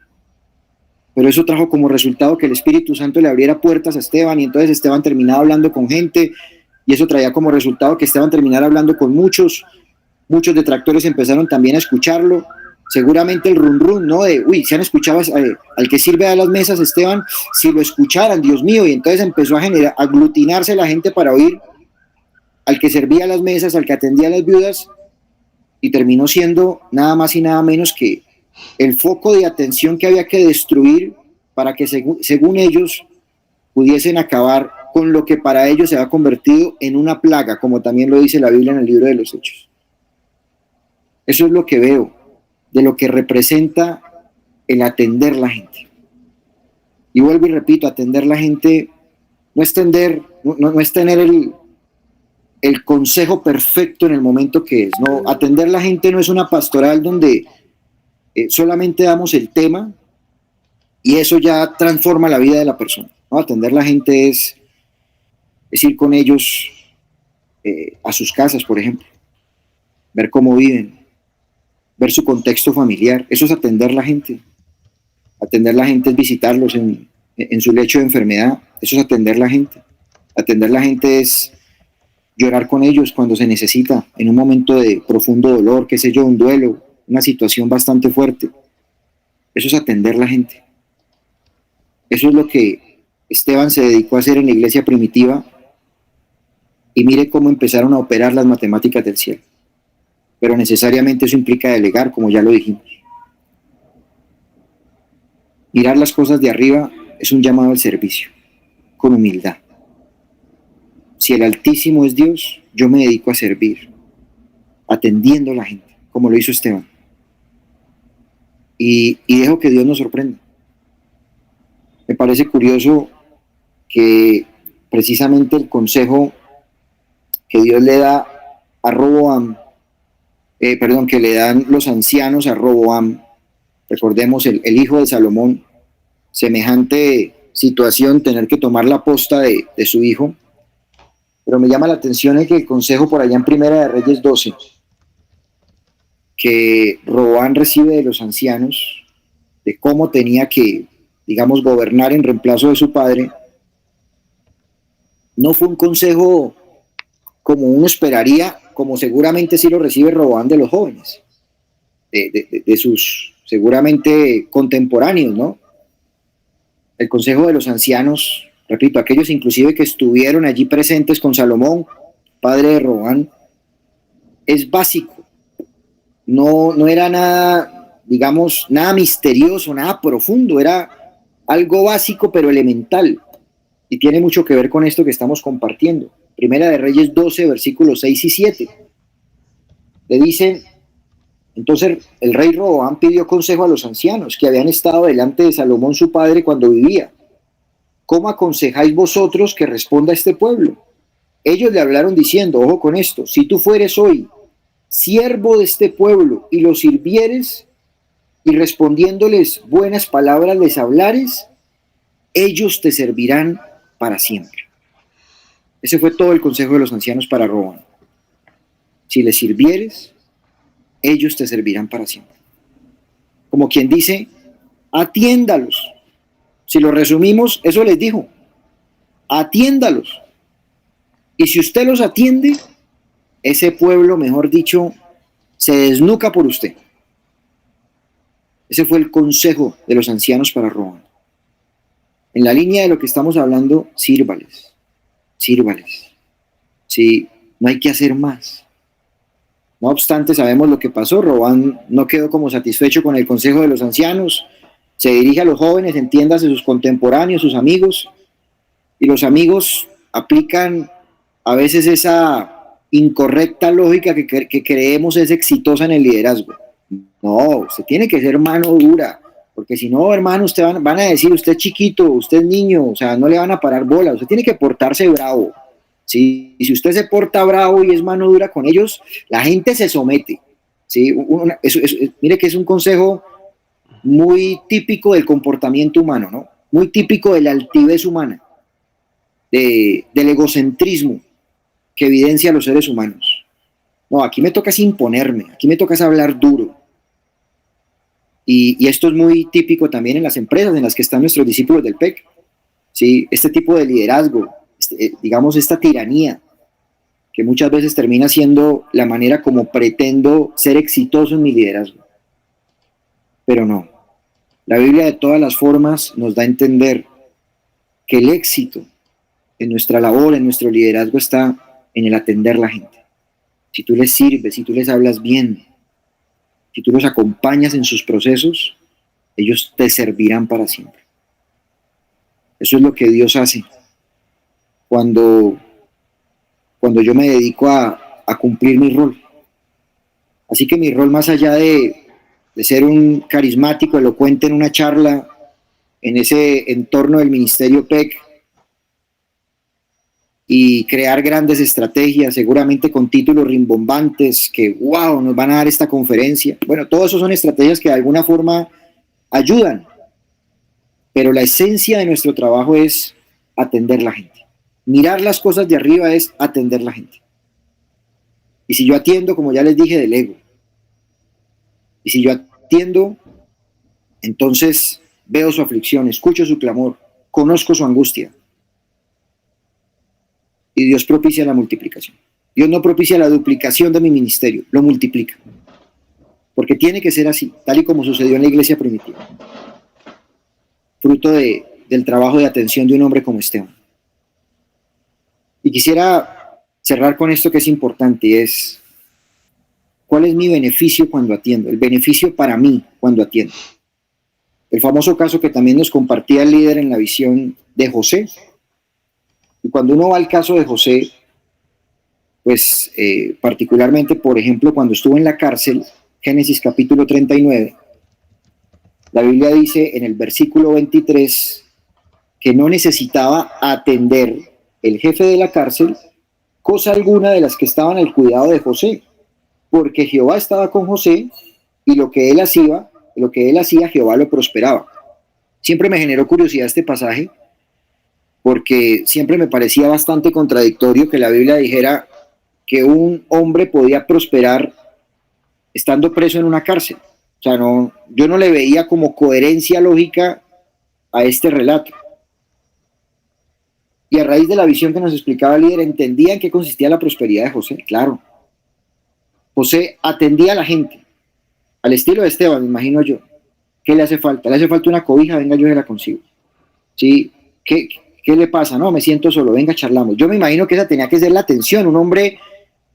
pero eso trajo como resultado que el Espíritu Santo le abriera puertas a Esteban, y entonces Esteban terminaba hablando con gente, y eso traía como resultado que Esteban terminara hablando con muchos detractores empezaron también a escucharlo. Seguramente el run run, ¿no? De, uy, se han escuchado al que sirve a las mesas, Esteban, si lo escucharan, Dios mío, y entonces empezó a aglutinarse la gente para oír al que servía a las mesas, al que atendía a las viudas, y terminó siendo nada más y nada menos que el foco de atención que había que destruir para que según ellos pudiesen acabar con lo que para ellos se ha convertido en una plaga, como también lo dice la Biblia en el libro de los Hechos. Eso es lo que veo de lo que representa el atender la gente. Y vuelvo y repito, atender la gente no es tener el consejo perfecto en el momento que es, ¿no? Atender la gente no es una pastoral donde solamente damos el tema y eso ya transforma la vida de la persona, ¿no? Atender la gente es ir con ellos a sus casas, por ejemplo, ver cómo viven, ver su contexto familiar. Eso es atender la gente. Atender la gente es visitarlos en su lecho de enfermedad. Eso es atender la gente. Atender la gente es llorar con ellos cuando se necesita, en un momento de profundo dolor, qué sé yo, un duelo, una situación bastante fuerte. Eso es atender la gente. Eso es lo que Esteban se dedicó a hacer en la iglesia primitiva, y mire cómo empezaron a operar las matemáticas del cielo. Pero necesariamente eso implica delegar, como ya lo dijimos. Mirar las cosas de arriba es un llamado al servicio, con humildad. Si el Altísimo es Dios, yo me dedico a servir, atendiendo a la gente, como lo hizo Esteban. Y dejo que Dios nos sorprenda. Me parece curioso que precisamente el consejo que Dios le da a Roboam, que le dan los ancianos a Roboam, recordemos el hijo de Salomón, semejante situación, tener que tomar la posta de su hijo, pero me llama la atención el consejo por allá en Primera de Reyes 12, que Roboam recibe de los ancianos, de cómo tenía que, digamos, gobernar en reemplazo de su padre. No fue un consejo como uno esperaría, como seguramente sí lo recibe Roboam de los jóvenes, de sus seguramente contemporáneos, ¿no? El consejo de los ancianos, repito, aquellos inclusive que estuvieron allí presentes con Salomón, padre de Roboam, es básico. No era nada, digamos, nada misterioso, nada profundo, era algo básico pero elemental, y tiene mucho que ver con esto que estamos compartiendo. Primera de Reyes 12, versículos 6 y 7. Le dicen, entonces el rey Roboam pidió consejo a los ancianos que habían estado delante de Salomón su padre cuando vivía. ¿Cómo aconsejáis vosotros que responda a este pueblo? Ellos le hablaron diciendo, ojo con esto, si tú fueres hoy siervo de este pueblo y los sirvieres y respondiéndoles buenas palabras les hablares, ellos te servirán para siempre. Ese fue todo el consejo de los ancianos para Roboam. Si les sirvieres, ellos te servirán para siempre. Como quien dice, atiéndalos. Si lo resumimos, eso les dijo, atiéndalos. Y si usted los atiende, ese pueblo, mejor dicho, se desnuca por usted. Ese fue el consejo de los ancianos para Roboam. En la línea de lo que estamos hablando, sírvales. Sí, no hay que hacer más. No obstante, sabemos lo que pasó. Roboam no quedó como satisfecho con el consejo de los ancianos. Se dirige a los jóvenes, entiéndase, sus contemporáneos, sus amigos, y los amigos aplican a veces esa incorrecta lógica que creemos es exitosa en el liderazgo. No, usted tiene que ser mano dura, porque si no, hermano, usted van a decir, usted es chiquito, usted es niño, o sea, no le van a parar bola, usted tiene que portarse bravo, ¿sí? Y si usted se porta bravo y es mano dura con ellos, la gente se somete, ¿sí? Mire que es un consejo muy típico del comportamiento humano, ¿no? Muy típico de la altivez humana, del egocentrismo que evidencia a los seres humanos. No, aquí me toca es imponerme, aquí me toca es hablar duro. Y esto es muy típico también en las empresas en las que están nuestros discípulos del PEC. ¿Sí? Este tipo de liderazgo, digamos esta tiranía, que muchas veces termina siendo la manera como pretendo ser exitoso en mi liderazgo. Pero no. La Biblia de todas las formas nos da a entender que el éxito en nuestra labor, en nuestro liderazgo, está en el atender a la gente. Si tú les sirves, si tú les hablas bien, si tú los acompañas en sus procesos, ellos te servirán para siempre. Eso es lo que Dios hace cuando yo me dedico a cumplir mi rol. Así que mi rol, más allá de ser un carismático, elocuente en una charla, en ese entorno del Ministerio PEC, y crear grandes estrategias, seguramente con títulos rimbombantes, que wow, nos van a dar esta conferencia. Bueno, todo eso son estrategias que de alguna forma ayudan, pero la esencia de nuestro trabajo es atender a la gente. Mirar las cosas de arriba es atender a la gente. Y si yo atiendo, como ya les dije, delego. Y si yo atiendo, entonces veo su aflicción, escucho su clamor, conozco su angustia. Y Dios propicia la multiplicación. Dios no propicia la duplicación de mi ministerio, lo multiplica. Porque tiene que ser así, tal y como sucedió en la iglesia primitiva. Fruto del trabajo de atención de un hombre como Esteban. Y quisiera cerrar con esto que es importante, es ¿cuál es mi beneficio cuando atiendo? El beneficio para mí cuando atiendo. El famoso caso que también nos compartía el líder en la visión de José. Y cuando uno va al caso de José, pues particularmente, por ejemplo, cuando estuvo en la cárcel, Génesis capítulo 39, la Biblia dice en el versículo 23 que no necesitaba atender el jefe de la cárcel cosa alguna de las que estaban al cuidado de José, porque Jehová estaba con José y lo que él hacía, Jehová lo prosperaba. Siempre me generó curiosidad este pasaje, porque siempre me parecía bastante contradictorio que la Biblia dijera que un hombre podía prosperar estando preso en una cárcel. O sea, yo no le veía como coherencia lógica a este relato. Y a raíz de la visión que nos explicaba el líder, entendía en qué consistía la prosperidad de José. Claro, José atendía a la gente, al estilo de Esteban, me imagino yo. ¿Qué le hace falta? Le hace falta una cobija, venga, yo se la consigo. ¿Sí? ¿Qué le pasa? No, me siento solo, venga, charlamos. Yo me imagino que esa tenía que ser la atención. Un hombre,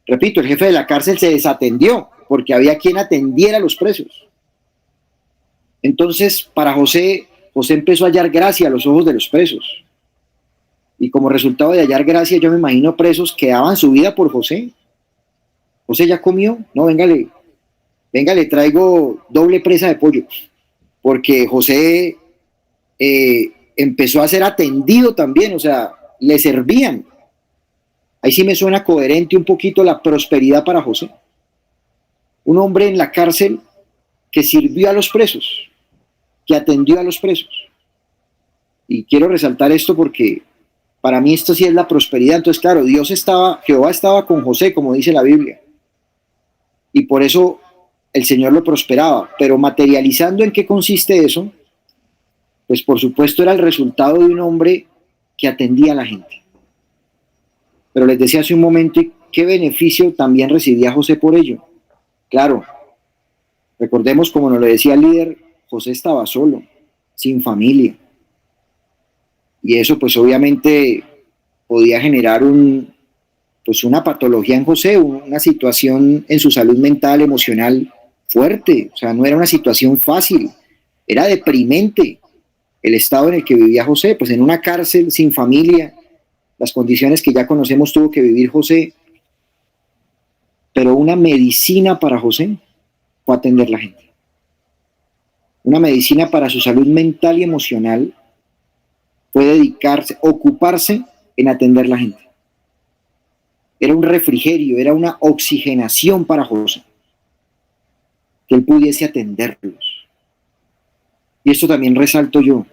repito, el jefe de la cárcel se desatendió porque había quien atendiera a los presos. Entonces, para José empezó a hallar gracia a los ojos de los presos. Y como resultado de hallar gracia, yo me imagino presos que daban su vida por José. José ya comió, no, venga, le traigo doble presa de pollo, porque José empezó a ser atendido también, o sea, le servían. Ahí sí me suena coherente un poquito la prosperidad para José. Un hombre en la cárcel que sirvió a los presos, que atendió a los presos. Y quiero resaltar esto porque para mí esto sí es la prosperidad. Entonces, claro, Jehová estaba con José, como dice la Biblia. Y por eso el Señor lo prosperaba. Pero materializando en qué consiste eso, pues por supuesto era el resultado de un hombre que atendía a la gente. Pero les decía hace un momento, ¿qué beneficio también recibía José por ello? Claro, recordemos, como nos lo decía el líder, José estaba solo, sin familia. Y eso pues obviamente podía generar una patología en José, una situación en su salud mental, emocional fuerte. O sea, no era una situación fácil, era deprimente el estado en el que vivía José, pues en una cárcel, sin familia, las condiciones que ya conocemos tuvo que vivir José. Pero una medicina para José fue atender a la gente. Una medicina para su salud mental y emocional fue ocuparse en atender a la gente. Era un refrigerio, era una oxigenación para José, que él pudiese atenderlos. Y esto también resalto yo,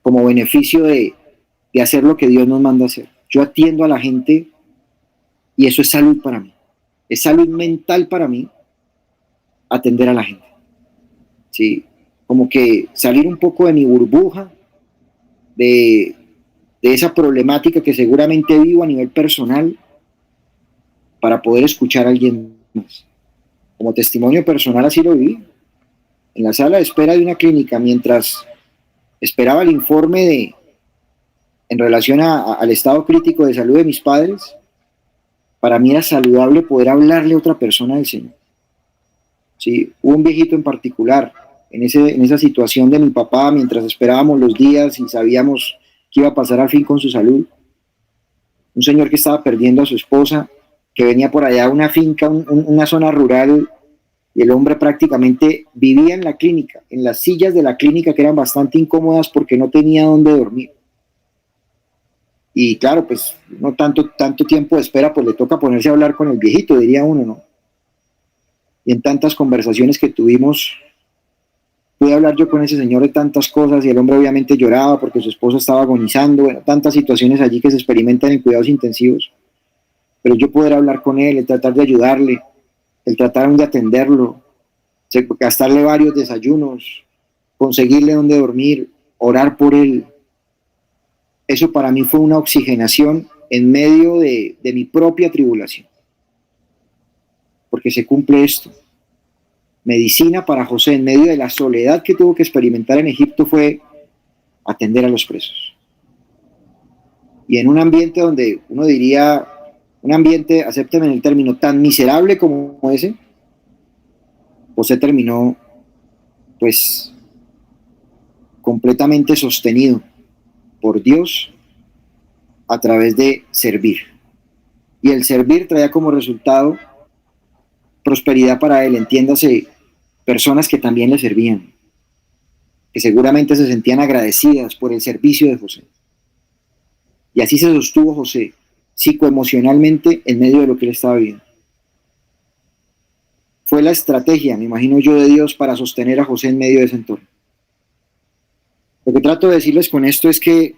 como beneficio de hacer lo que Dios nos manda hacer. Yo atiendo a la gente y eso es salud para mí. Es salud mental para mí atender a la gente. ¿sí? Como que salir un poco de mi burbuja, de esa problemática que seguramente vivo a nivel personal, para poder escuchar a alguien más. Como testimonio personal así lo viví. En la sala de espera de una clínica, mientras esperaba el informe en relación al estado crítico de salud de mis padres, para mí era saludable poder hablarle a otra persona del Señor. ¿Sí? Hubo un viejito en particular, en esa situación de mi papá, mientras esperábamos los días y sabíamos que iba a pasar al fin con su salud. Un señor que estaba perdiendo a su esposa, que venía por allá a una finca, una zona rural, y el hombre prácticamente vivía en la clínica, en las sillas de la clínica que eran bastante incómodas porque no tenía dónde dormir. Y claro, pues no tanto tiempo de espera, pues le toca ponerse a hablar con el viejito, diría uno, ¿no? Y en tantas conversaciones que tuvimos, pude hablar yo con ese señor de tantas cosas, y el hombre obviamente lloraba porque su esposa estaba agonizando, bueno, tantas situaciones allí que se experimentan en cuidados intensivos. Pero yo poder hablar con él, el tratar de ayudarle, el tratar de atenderlo, gastarle varios desayunos, conseguirle dónde dormir, orar por él, eso para mí fue una oxigenación en medio de mi propia tribulación. Porque se cumple esto. Medicina para José en medio de la soledad que tuvo que experimentar en Egipto fue atender a los presos. Y en un ambiente donde uno diría, un ambiente, acéptenme el término, tan miserable como ese, José terminó pues completamente sostenido por Dios a través de servir. Y el servir traía como resultado prosperidad para él, entiéndase, personas que también le servían, que seguramente se sentían agradecidas por el servicio de José. Y así se sostuvo José, psicoemocionalmente, en medio de lo que él estaba viviendo. Fue la estrategia, me imagino yo, de Dios para sostener a José en medio de ese entorno. Lo que trato de decirles con esto es que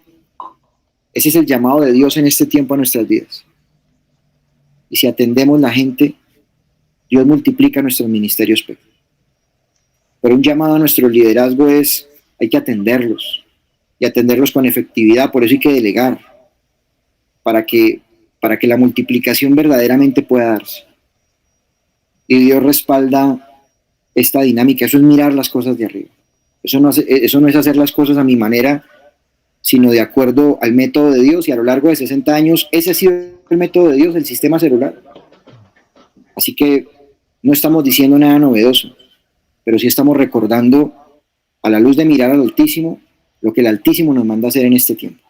ese es el llamado de Dios en este tiempo a nuestras vidas. Y si atendemos la gente, Dios multiplica nuestros ministerios. Pero un llamado a nuestro liderazgo es, hay que atenderlos, y atenderlos con efectividad, por eso hay que delegar, para que la multiplicación verdaderamente pueda darse. Y Dios respalda esta dinámica, eso es mirar las cosas de arriba. Eso no es hacer las cosas a mi manera, sino de acuerdo al método de Dios, y a lo largo de 60 años, ese ha sido el método de Dios, el sistema celular. Así que no estamos diciendo nada novedoso, pero sí estamos recordando, a la luz de mirar al Altísimo, lo que el Altísimo nos manda a hacer en este tiempo.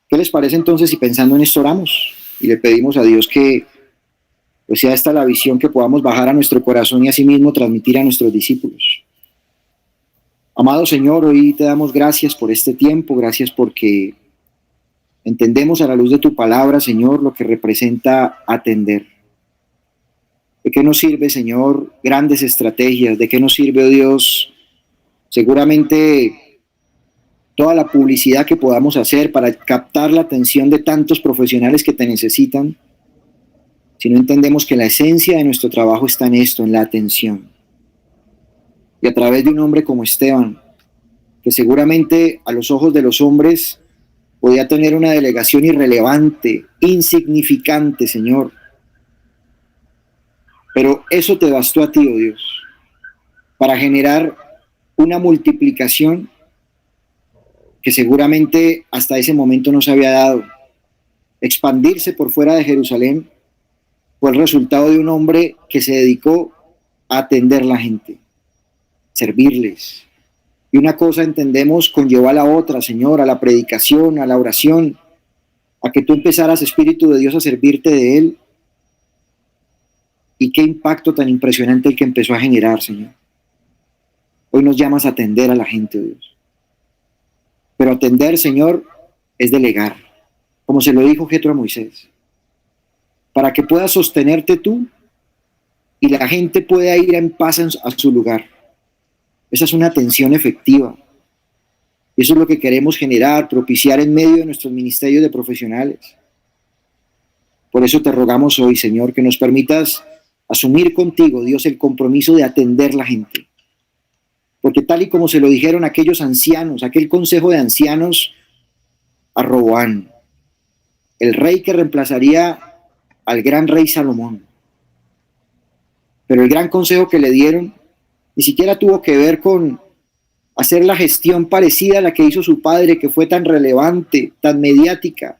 ¿Qué les parece entonces si pensando en esto oramos y le pedimos a Dios que pues sea esta la visión que podamos bajar a nuestro corazón y asimismo transmitir a nuestros discípulos? Amado Señor, hoy te damos gracias por este tiempo, gracias porque entendemos a la luz de tu palabra, Señor, lo que representa atender. ¿De qué nos sirve, Señor, grandes estrategias? ¿De qué nos sirve, oh Dios, seguramente toda la publicidad que podamos hacer para captar la atención de tantos profesionales que te necesitan, si no entendemos que la esencia de nuestro trabajo está en esto, en la atención? Y a través de un hombre como Esteban, que seguramente a los ojos de los hombres podía tener una delegación irrelevante, insignificante, Señor. Pero eso te bastó a ti, oh Dios, para generar una multiplicación que seguramente hasta ese momento no se había dado. Expandirse por fuera de Jerusalén fue el resultado de un hombre que se dedicó a atender a la gente, servirles. Y una cosa entendemos conllevó a la otra, Señor, a la predicación, a la oración, a que tú empezaras, Espíritu de Dios, a servirte de Él. Y qué impacto tan impresionante el que empezó a generar, Señor. Hoy nos llamas a atender a la gente, Dios. Pero atender, Señor, es delegar, como se lo dijo Jetro a Moisés, para que puedas sostenerte tú y la gente pueda ir en paz a su lugar. Esa es una atención efectiva. Eso es lo que queremos generar, propiciar en medio de nuestros ministerios de profesionales. Por eso te rogamos hoy, Señor, que nos permitas asumir contigo, Dios, el compromiso de atender la gente, porque tal y como se lo dijeron aquellos ancianos, aquel consejo de ancianos a Roboán, el rey que reemplazaría al gran rey Salomón. Pero el gran consejo que le dieron ni siquiera tuvo que ver con hacer la gestión parecida a la que hizo su padre, que fue tan relevante, tan mediática.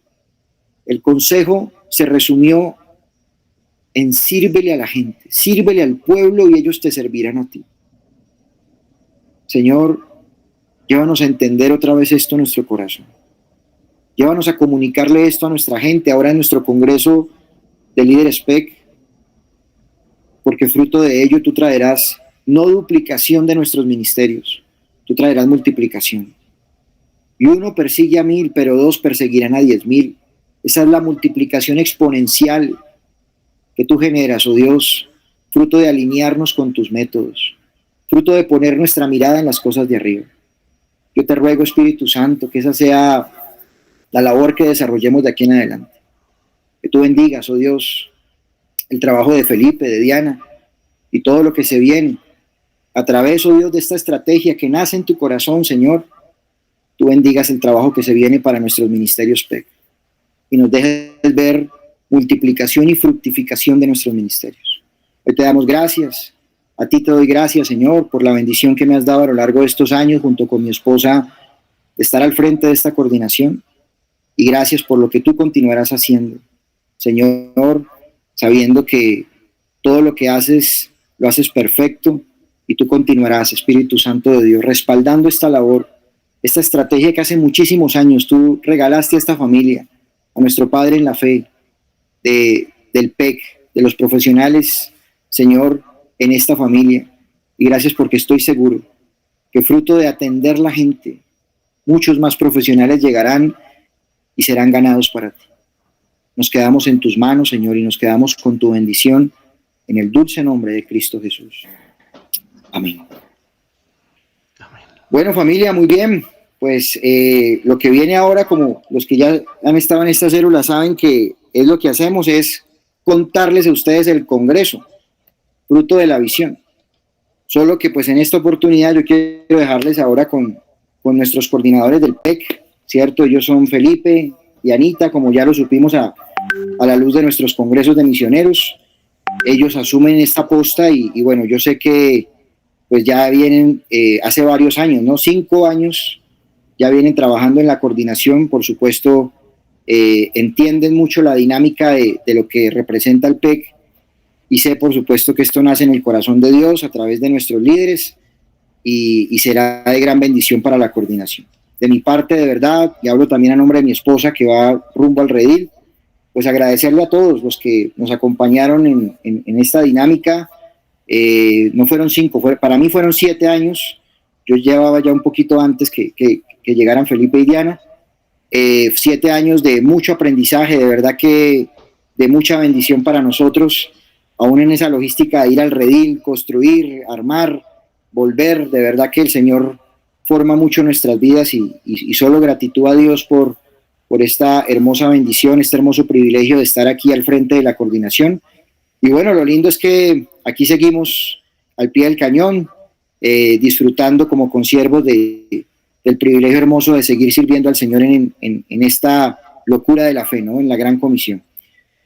El consejo se resumió en sírvele a la gente, sírvele al pueblo y ellos te servirán a ti. Señor, llévanos a entender otra vez esto en nuestro corazón. Llévanos a comunicarle esto a nuestra gente, ahora en nuestro congreso de líderes PEC, porque fruto de ello tú traerás no duplicación de nuestros ministerios, tú traerás multiplicación. Y 1 persigue a 1000, pero 2 perseguirán a 10,000. Esa es la multiplicación exponencial que tú generas, oh Dios, fruto de alinearnos con tus métodos, fruto de poner nuestra mirada en las cosas de arriba. Yo te ruego, Espíritu Santo, que esa sea la labor que desarrollemos de aquí en adelante. Que tú bendigas, oh Dios, el trabajo de Felipe, de Diana y todo lo que se viene a través, oh Dios, de esta estrategia que nace en tu corazón, Señor. Tú bendigas el trabajo que se viene para nuestros ministerios PEC y nos dejes ver multiplicación y fructificación de nuestros ministerios. Hoy te damos gracias. A ti te doy gracias, Señor, por la bendición que me has dado a lo largo de estos años junto con mi esposa de estar al frente de esta coordinación. Y gracias por lo que tú continuarás haciendo, Señor, sabiendo que todo lo que haces, lo haces perfecto y tú continuarás, Espíritu Santo de Dios, respaldando esta labor, esta estrategia que hace muchísimos años tú regalaste a esta familia, a nuestro Padre en la fe, del PEC, de los profesionales, Señor, en esta familia. Y gracias porque estoy seguro que fruto de atender la gente, muchos más profesionales llegarán y serán ganados para ti. Nos quedamos en tus manos, Señor, y nos quedamos con tu bendición en el dulce nombre de Cristo Jesús. Amén. Bueno, familia, muy bien. Pues lo que viene ahora, como los que ya han estado en esta célula saben que es lo que hacemos, es contarles a ustedes el Congreso, fruto de la visión. Solo que pues en esta oportunidad yo quiero dejarles ahora con nuestros coordinadores del PEC, ¿cierto? Ellos son Felipe y Anita, como ya lo supimos a la luz de nuestros congresos de misioneros. Ellos asumen esta posta y bueno, yo sé que pues ya vienen hace varios años, ¿no? 5 años ya vienen trabajando en la coordinación, por supuesto, entienden mucho la dinámica de lo que representa el PEC y sé, por supuesto, que esto nace en el corazón de Dios a través de nuestros líderes y será de gran bendición para la coordinación. De mi parte, de verdad, y hablo también a nombre de mi esposa que va rumbo al redil, pues agradecerle a todos los que nos acompañaron en esta dinámica. No fueron 5, para mí fueron 7 años. Yo llevaba ya un poquito antes que llegaran Felipe y Diana. 7 años de mucho aprendizaje, de verdad que de mucha bendición para nosotros, aún en esa logística de ir al redil, construir, armar, volver. De verdad que el Señor forma mucho nuestras vidas y solo gratitud a Dios por esta hermosa bendición, este hermoso privilegio de estar aquí al frente de la coordinación. Y bueno, lo lindo es que aquí seguimos al pie del cañón, disfrutando como consiervos del privilegio hermoso de seguir sirviendo al Señor en esta locura de la fe, ¿no? En la gran comisión.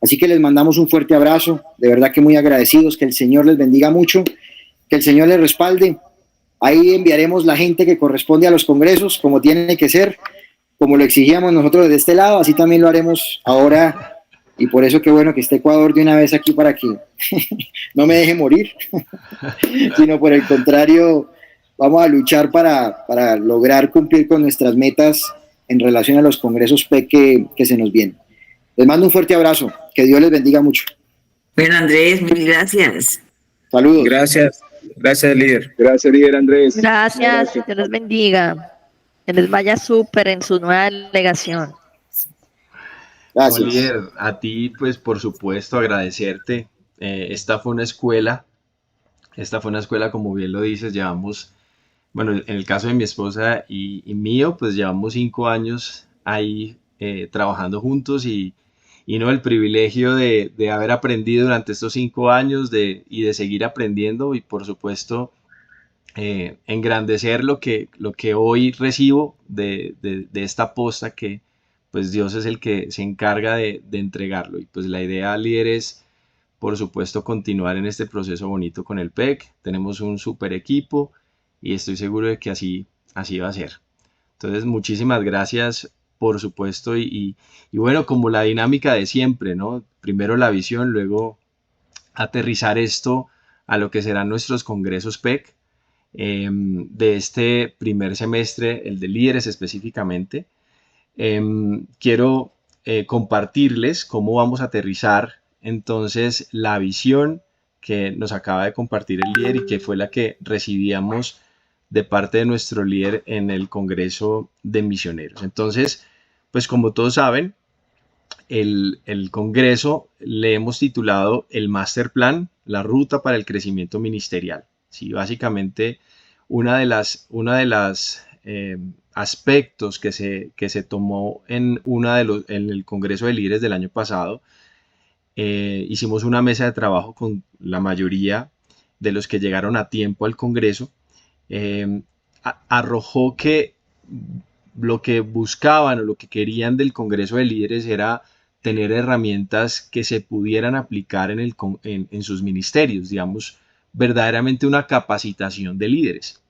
Así que les mandamos un fuerte abrazo, de verdad que muy agradecidos, que el Señor les bendiga mucho, que el Señor les respalde. Ahí enviaremos la gente que corresponde a los congresos, como tiene que ser, como lo exigíamos nosotros desde este lado, así también lo haremos ahora. Y por eso qué bueno que esté Ecuador de una vez aquí para que no me deje morir, sino por el contrario, vamos a luchar para lograr cumplir con nuestras metas en relación a los congresos PEC que se nos vienen. Les mando un fuerte abrazo, que Dios les bendiga mucho. Bueno, Andrés, mil gracias. Saludos. Gracias líder. Gracias, líder Andrés. Gracias, Dios les bendiga. Que les vaya súper en su nueva delegación. Gracias. Oliver, a ti, pues por supuesto, agradecerte. Esta fue una escuela, como bien lo dices, llevamos, bueno, en el caso de mi esposa y mío, pues llevamos 5 años ahí trabajando juntos y no el privilegio de haber aprendido durante estos 5 años y de seguir aprendiendo y por supuesto engrandecer lo que hoy recibo de esta posta, que pues Dios es el que se encarga de entregarlo. Y pues la idea, líder, es por supuesto continuar en este proceso bonito con el PEC. Tenemos un super equipo y estoy seguro de que así va a ser. Entonces, muchísimas gracias, por supuesto, y bueno, como la dinámica de siempre, ¿no? Primero la visión, luego aterrizar esto a lo que serán nuestros congresos PEC de este primer semestre, el de líderes específicamente. Quiero compartirles cómo vamos a aterrizar entonces la visión que nos acaba de compartir el líder y que fue la que recibíamos de parte de nuestro líder en el Congreso de Misioneros. Entonces, pues como todos saben, el Congreso le hemos titulado el Master Plan, la ruta para el crecimiento ministerial. Sí, básicamente una de las aspectos que se tomó en el Congreso de Líderes del año pasado. Hicimos una mesa de trabajo con la mayoría de los que llegaron a tiempo al Congreso. Arrojó que lo que buscaban o lo que querían del Congreso de Líderes era tener herramientas que se pudieran aplicar en sus ministerios, digamos, verdaderamente una capacitación de líderes.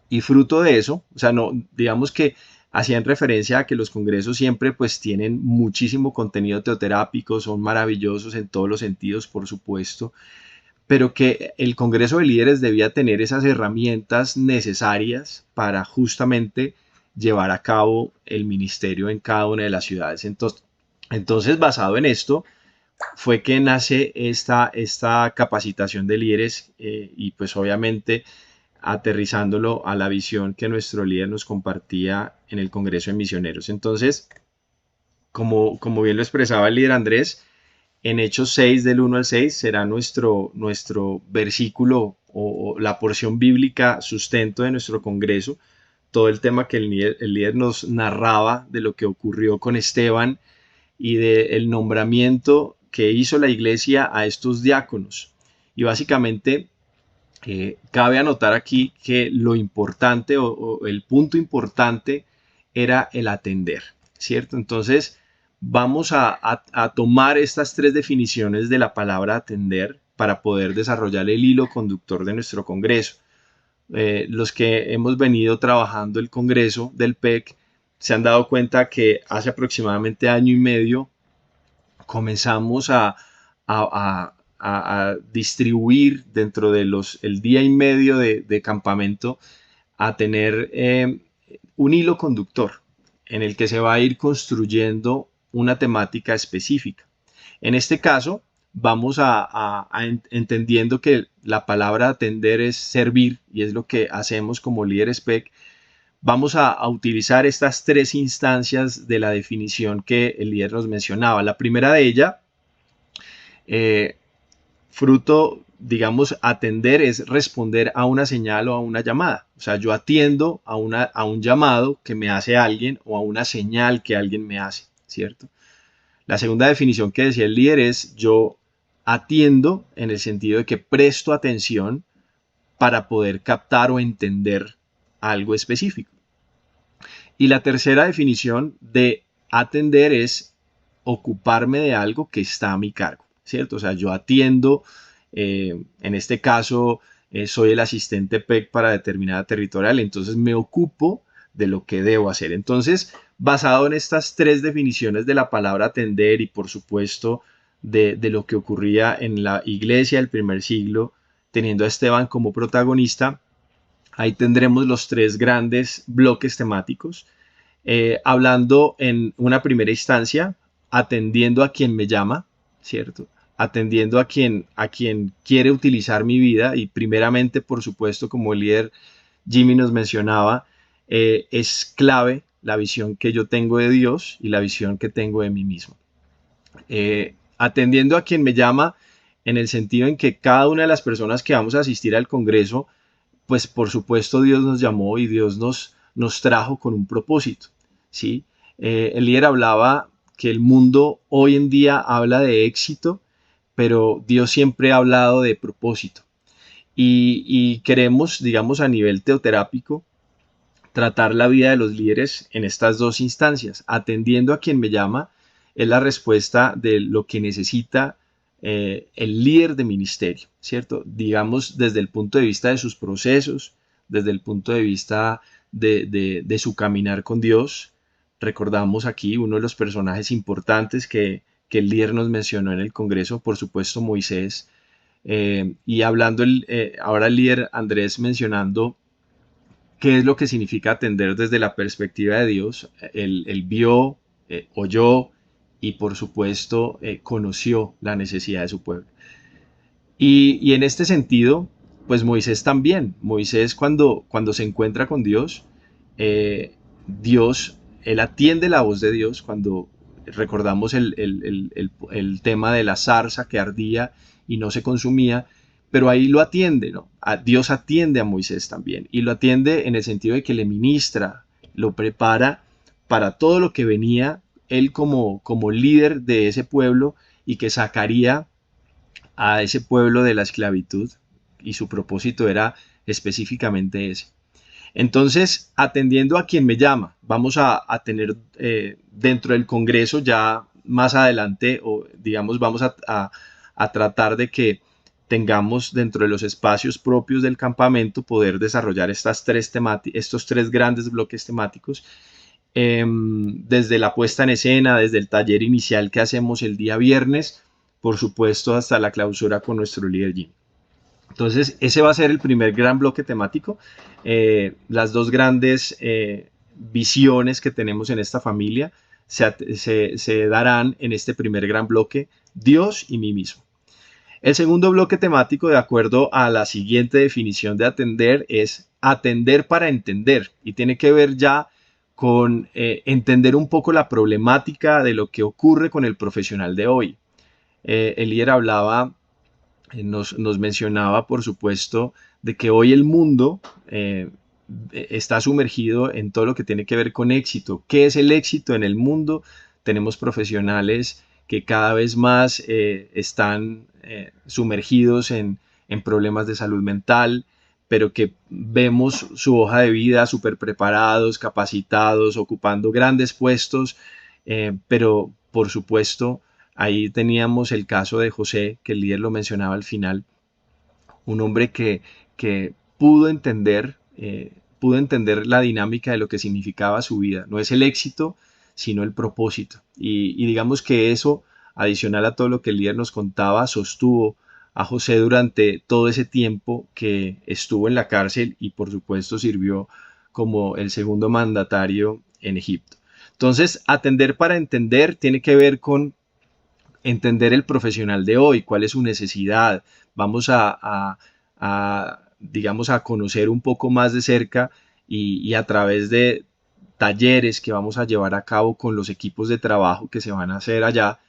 Y fruto de eso, o sea, no, digamos que hacían referencia a que los congresos siempre pues tienen muchísimo contenido teoterápico, son maravillosos en todos los sentidos, por supuesto, pero que el Congreso de Líderes debía tener esas herramientas necesarias para justamente llevar a cabo el ministerio en cada una de las ciudades. Entonces, basado en esto, fue que nace esta capacitación de líderes y pues obviamente aterrizándolo a la visión que nuestro líder nos compartía en el Congreso de Misioneros. Entonces, como bien lo expresaba el líder Andrés, en Hechos 6 del 1 al 6 será nuestro versículo o la porción bíblica sustento de nuestro Congreso, todo el tema que el líder nos narraba de lo que ocurrió con Esteban y del nombramiento que hizo la iglesia a estos diáconos. Y básicamente cabe anotar aquí que lo importante o el punto importante era el atender, ¿cierto? Entonces vamos a tomar estas tres definiciones de la palabra atender para poder desarrollar el hilo conductor de nuestro Congreso. Los que hemos venido trabajando el Congreso del PEC se han dado cuenta que hace aproximadamente año y medio comenzamos a distribuir dentro de el día y medio de campamento, a tener un hilo conductor en el que se va a ir construyendo una temática específica. En este caso, vamos entendiendo que la palabra atender es servir y es lo que hacemos como líderes PEC. Vamos a utilizar estas tres instancias de la definición que el líder nos mencionaba. La primera de ella, fruto, digamos, atender es responder a una señal o a una llamada. O sea, yo atiendo a un llamado que me hace alguien o a una señal que alguien me hace, ¿cierto? La segunda definición que decía el líder es yo atiendo en el sentido de que presto atención para poder captar o entender algo específico. Y la tercera definición de atender es ocuparme de algo que está a mi cargo, ¿cierto? O sea, yo atiendo, en este caso, soy el asistente PEC para determinada territorial, entonces me ocupo de lo que debo hacer. Entonces, basado en estas tres definiciones de la palabra atender y por supuesto de lo que ocurría en la iglesia del primer siglo, teniendo a Esteban como protagonista, ahí tendremos los tres grandes bloques temáticos, hablando en una primera instancia, atendiendo a quien me llama, ¿cierto? Atendiendo a quien quiere utilizar mi vida y primeramente, por supuesto, como el líder Jimmy nos mencionaba, es clave la visión que yo tengo de Dios y la visión que tengo de mí mismo. Atendiendo a quien me llama en el sentido en que cada una de las personas que vamos a asistir al Congreso, pues por supuesto Dios nos llamó y Dios nos trajo con un propósito, ¿sí? El líder hablaba que el mundo hoy en día habla de éxito, pero Dios siempre ha hablado de propósito. y queremos, digamos, a nivel teoterápico, tratar la vida de los líderes en estas dos instancias. Atendiendo a quien me llama es la respuesta de lo que necesita el líder de ministerio, ¿cierto? Digamos, desde el punto de vista de sus procesos, desde el punto de vista de su caminar con Dios. Recordamos aquí uno de los personajes importantes que el líder nos mencionó en el Congreso, por supuesto Moisés, y hablando ahora el líder Andrés mencionando qué es lo que significa atender desde la perspectiva de Dios. Él vio, oyó y por supuesto conoció la necesidad de su pueblo. Y en este sentido, pues Moisés también. Moisés cuando se encuentra con Dios, él atiende la voz de Dios. Cuando recordamos el tema de la zarza que ardía y no se consumía, pero ahí lo atiende, ¿no? Dios atiende a Moisés también, y lo atiende en el sentido de que le ministra, lo prepara para todo lo que venía él como líder de ese pueblo y que sacaría a ese pueblo de la esclavitud, y su propósito era específicamente ese. Entonces, atendiendo a quien me llama, vamos a tener dentro del Congreso ya más adelante, o digamos, vamos a tratar de que tengamos dentro de los espacios propios del campamento poder desarrollar estos tres grandes bloques temáticos, desde la puesta en escena, desde el taller inicial que hacemos el día viernes, por supuesto hasta la clausura con nuestro líder Jim. Entonces ese va a ser el primer gran bloque temático, las dos grandes visiones que tenemos en esta familia se darán en este primer gran bloque, Dios y mí mismo. El segundo bloque temático, de acuerdo a la siguiente definición de atender, es atender para entender, y tiene que ver ya con entender un poco la problemática de lo que ocurre con el profesional de hoy. El líder hablaba, nos mencionaba, por supuesto, de que hoy el mundo está sumergido en todo lo que tiene que ver con éxito. ¿Qué es el éxito en el mundo? Tenemos profesionales que cada vez más están sumergidos en problemas de salud mental, pero que vemos su hoja de vida súper preparados, capacitados, ocupando grandes puestos, pero por supuesto ahí teníamos el caso de José, que el líder lo mencionaba al final, un hombre que pudo entender la dinámica de lo que significaba su vida. No es el éxito, sino el propósito. Y digamos que eso, adicional a todo lo que el líder nos contaba, sostuvo a José durante todo ese tiempo que estuvo en la cárcel, y por supuesto sirvió como el segundo mandatario en Egipto. Entonces, atender para entender tiene que ver con entender el profesional de hoy, cuál es su necesidad. Vamos digamos, a conocer un poco más de cerca y a través de talleres que vamos a llevar a cabo con los equipos de trabajo que se van a hacer allá.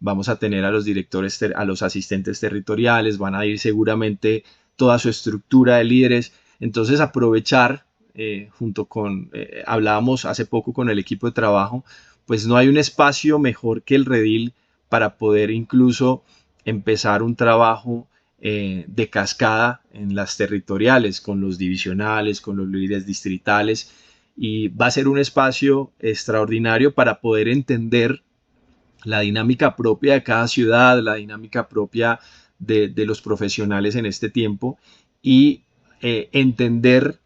Vamos a tener a los directores, a los asistentes territoriales, van a ir seguramente toda su estructura de líderes. Entonces aprovechar, junto con, hablábamos hace poco con el equipo de trabajo, pues no hay un espacio mejor que el redil para poder incluso empezar un trabajo de cascada en las territoriales, con los divisionales, con los líderes distritales, y va a ser un espacio extraordinario para poder entender la dinámica propia de cada ciudad, la dinámica propia de los profesionales en este tiempo, y entender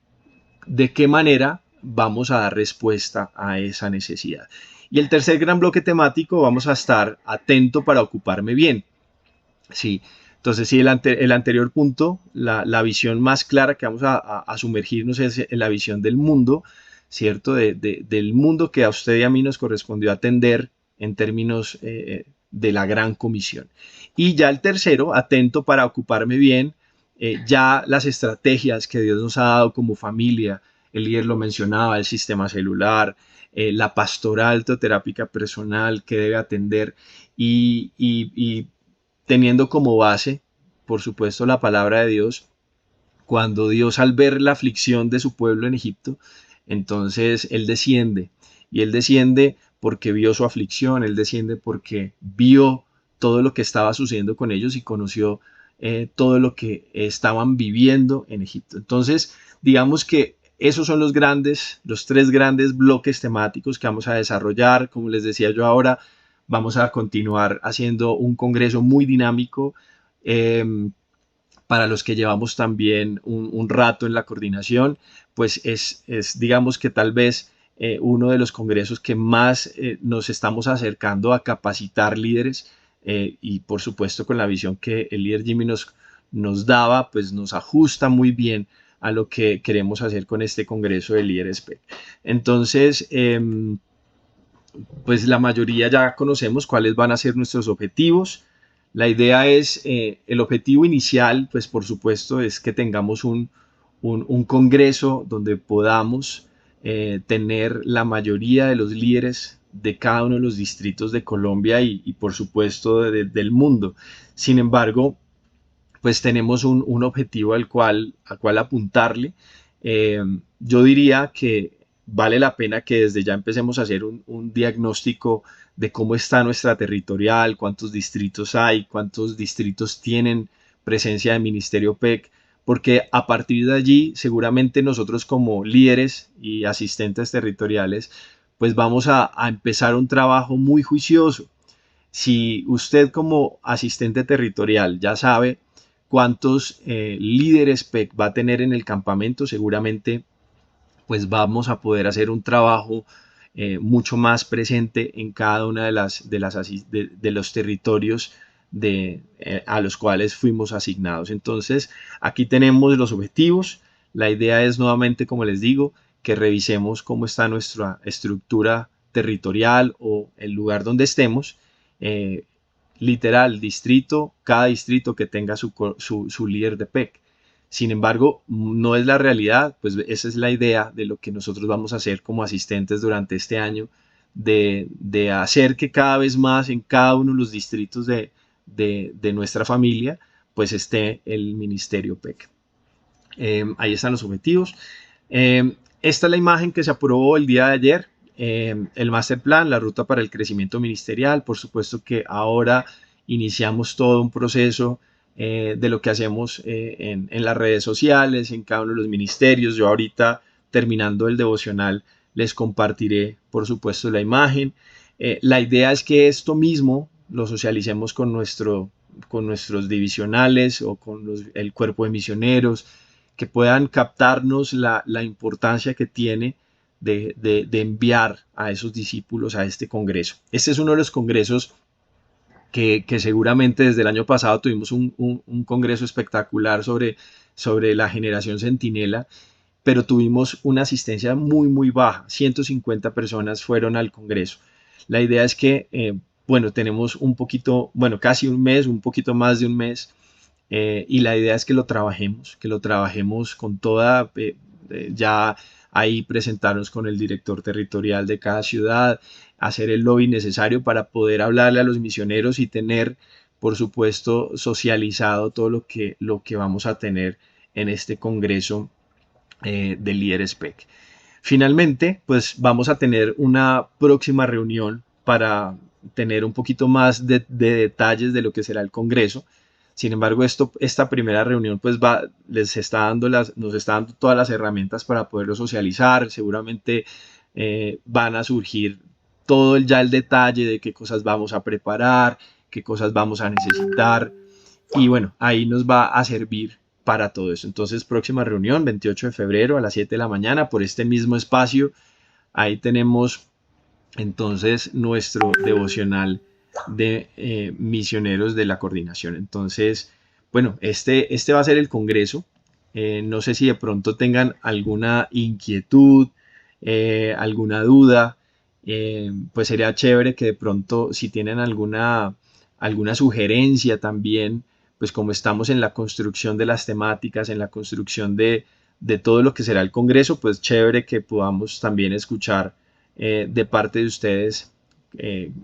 de qué manera vamos a dar respuesta a esa necesidad. Y el tercer gran bloque temático, vamos a estar atento para ocuparme bien. Sí, entonces sí, el anterior punto, la visión más clara que vamos a sumergirnos es en la visión del mundo, ¿cierto? Del mundo que a usted y a mí nos correspondió atender en términos de la gran comisión. Y ya el tercero, atento para ocuparme bien, ya las estrategias que Dios nos ha dado como familia. El líder lo mencionaba, el sistema celular, la pastoral teoterápica personal que debe atender, y teniendo como base, por supuesto, la palabra de Dios. Cuando Dios, al ver la aflicción de su pueblo en Egipto, entonces Él desciende, y Él desciende porque vio su aflicción, Él desciende porque vio todo lo que estaba sucediendo con ellos y conoció todo lo que estaban viviendo en Egipto. Entonces, digamos que esos son los tres grandes bloques temáticos que vamos a desarrollar. Como les decía yo ahora, vamos a continuar haciendo un congreso muy dinámico para los que llevamos también un rato en la coordinación, pues es digamos que tal vez uno de los congresos que más nos estamos acercando a capacitar líderes y por supuesto con la visión que el líder Jimmy nos daba, pues nos ajusta muy bien a lo que queremos hacer con este congreso de líderes PEC. Entonces, pues la mayoría ya conocemos cuáles van a ser nuestros objetivos. La idea es, el objetivo inicial, pues por supuesto, es que tengamos un congreso donde podamos tener la mayoría de los líderes de cada uno de los distritos de Colombia y por supuesto del mundo. Sin embargo, pues tenemos un objetivo al cual apuntarle. Yo diría que vale la pena que desde ya empecemos a hacer un diagnóstico de cómo está nuestra territorial, cuántos distritos hay, cuántos distritos tienen presencia de Ministerio PEC, porque a partir de allí seguramente nosotros como líderes y asistentes territoriales pues vamos a empezar un trabajo muy juicioso. Si usted como asistente territorial ya sabe cuántos líderes PEC va a tener en el campamento, seguramente pues vamos a poder hacer un trabajo mucho más presente en cada una de los territorios a los cuales fuimos asignados. Entonces, aquí tenemos los objetivos. La idea es nuevamente, como les digo, que revisemos cómo está nuestra estructura territorial o el lugar donde estemos. Literal, cada distrito que tenga su líder de PEC. Sin embargo, no es la realidad, pues esa es la idea de lo que nosotros vamos a hacer como asistentes durante este año, de hacer que cada vez más en cada uno de los distritos de nuestra familia, pues esté el Ministerio PEC. Ahí están los objetivos. Esta es la imagen que se aprobó el día de ayer, el Master Plan, la ruta para el crecimiento ministerial. Por supuesto que ahora iniciamos todo un proceso de lo que hacemos en las redes sociales, en cada uno de los ministerios. Yo ahorita, terminando el devocional, les compartiré, por supuesto, la imagen. La idea es que esto mismo lo socialicemos con nuestros divisionales o con el cuerpo de misioneros, que puedan captarnos la importancia que tiene de enviar a esos discípulos a este congreso. Este es uno de los congresos que seguramente desde el año pasado tuvimos un congreso espectacular sobre la generación centinela, pero tuvimos una asistencia muy, muy baja. 150 personas fueron al congreso. La idea es que, tenemos casi un mes, un poquito más de un mes, y la idea es que lo trabajemos con toda, ya ahí presentarnos con el director territorial de cada ciudad, hacer el lobby necesario para poder hablarle a los misioneros y tener, por supuesto, socializado todo lo que vamos a tener en este congreso de líderes PEC. Finalmente, pues vamos a tener una próxima reunión para tener un poquito más de detalles de lo que será el congreso. Sin embargo, esta primera reunión pues nos está dando todas las herramientas para poderlo socializar. Seguramente van a surgir todo el detalle de qué cosas vamos a preparar, qué cosas vamos a necesitar. Y bueno, ahí nos va a servir para todo eso. Entonces, próxima reunión, 28 de febrero a las 7 de la mañana por este mismo espacio. Ahí tenemos entonces nuestro devocional de misioneros de la coordinación. Entonces, bueno, este va a ser el congreso. No sé si de pronto tengan alguna inquietud, alguna duda. Pues sería chévere que de pronto, si tienen alguna sugerencia también, pues como estamos en la construcción de las temáticas, en la construcción de todo lo que será el congreso, pues chévere que podamos también escuchar de parte de ustedes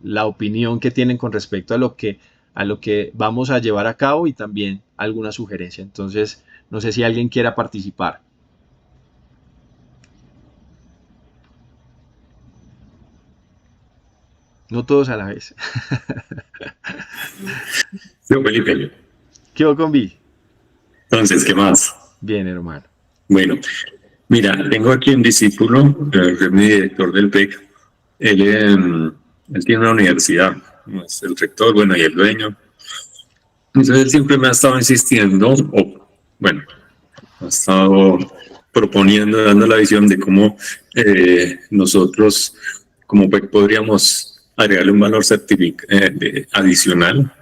la opinión que tienen con respecto a lo que vamos a llevar a cabo y también alguna sugerencia. Entonces, no sé si alguien quiera participar. No todos a la vez. Don Felipe. ¿Qué hubo, combi? Entonces, ¿qué más? Bien, hermano. Bueno, mira, tengo aquí un discípulo, que es mi director del PEC. Él tiene una universidad, es el rector, bueno, y el dueño. Entonces, él siempre me ha estado insistiendo, ha estado proponiendo, dando la visión de cómo nosotros, como PEC, podríamos agregarle un valor adicional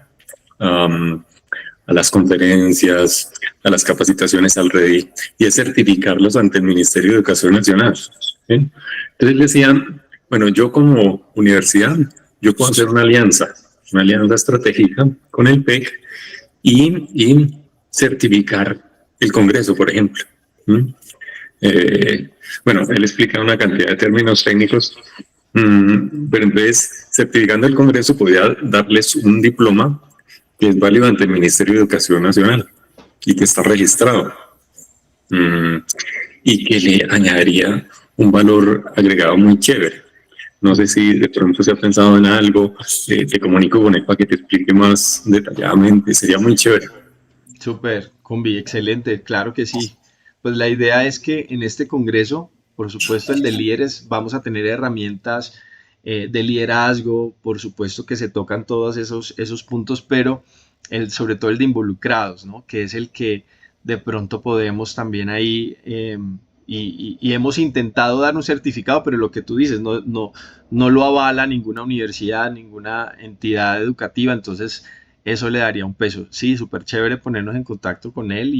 a las conferencias, a las capacitaciones al REDI, y es certificarlos ante el Ministerio de Educación Nacional. ¿Sí? Entonces decían, bueno, yo como universidad, yo puedo hacer una alianza estratégica con el PEC y certificar el Congreso, por ejemplo. Bueno, él explica una cantidad de términos técnicos, pero entonces, certificando el Congreso, podía darles un diploma que es válido ante el Ministerio de Educación Nacional y que está registrado, y que le añadiría un valor agregado muy chévere. No sé si de pronto se ha pensado en algo, te comunico con él para que te explique más detalladamente, sería muy chévere. Súper, combi, excelente, claro que sí. Pues la idea es que en este congreso, por supuesto el de líderes, vamos a tener herramientas de liderazgo, por supuesto que se tocan todos esos puntos, pero sobre todo el de involucrados, ¿no? Que es el que de pronto podemos también ahí, y hemos intentado dar un certificado, pero lo que tú dices, no lo avala ninguna universidad, ninguna entidad educativa, entonces eso le daría un peso. Sí, súper chévere ponernos en contacto con él,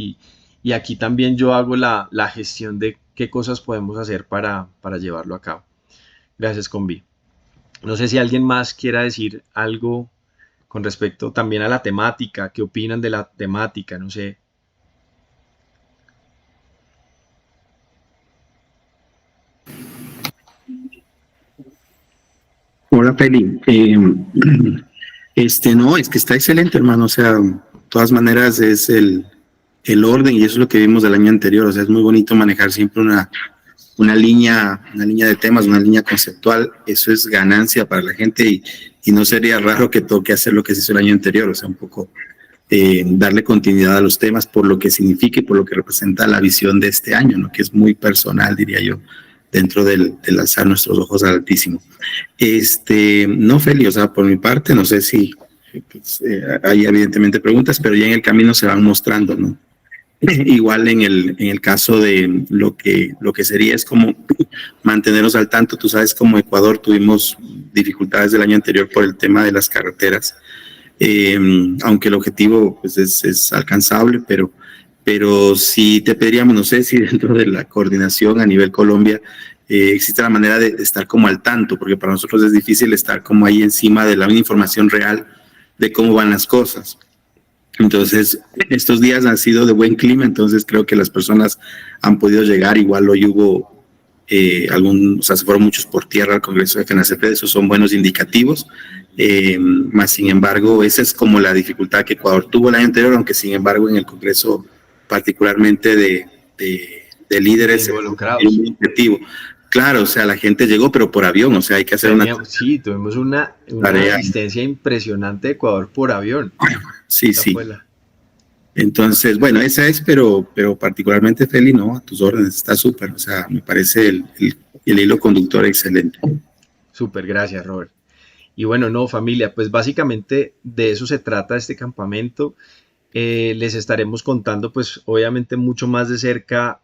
y aquí también yo hago la gestión de qué cosas podemos hacer para llevarlo a cabo. Gracias, combi. No sé si alguien más quiera decir algo con respecto también a la temática, qué opinan de la temática, no sé. Hola, Feli. No, es que está excelente, hermano. O sea, de todas maneras es el orden, y eso es lo que vimos del año anterior. O sea, es muy bonito manejar siempre una línea de temas, una línea conceptual. Eso es ganancia para la gente, y no sería raro que toque hacer lo que se hizo el año anterior. O sea, un poco darle continuidad a los temas por lo que significa y por lo que representa la visión de este año, ¿no? Que es muy personal, diría yo, dentro del alzar nuestros ojos al Altísimo. No, Feli, o sea, por mi parte, no sé si hay evidentemente preguntas, pero ya en el camino se van mostrando, ¿no? Igual en el caso de lo que sería es como mantenernos al tanto. Tú sabes, como Ecuador tuvimos dificultades del año anterior por el tema de las carreteras, aunque el objetivo pues es alcanzable, pero sí te pediríamos, no sé si dentro de la coordinación a nivel Colombia existe la manera de estar como al tanto, porque para nosotros es difícil estar como ahí encima de la información real de cómo van las cosas. Entonces, estos días han sido de buen clima, entonces creo que las personas han podido llegar. Igual hoy hubo se fueron muchos por tierra al Congreso de FENACEP, esos son buenos indicativos, más sin embargo, esa es como la dificultad que Ecuador tuvo el año anterior, aunque sin embargo en el Congreso, particularmente de líderes, involucrados. Un objetivo. Claro, o sea, la gente llegó, pero por avión, o sea, hay que hacer Sí, tuvimos una asistencia impresionante de Ecuador por avión. Sí. Entonces, bueno, esa es, pero particularmente, Feli, no, a tus órdenes, está súper, o sea, me parece el hilo conductor excelente. Súper, gracias, Robert. Y bueno, no, familia, pues básicamente de eso se trata este campamento. Les estaremos contando, pues obviamente mucho más de cerca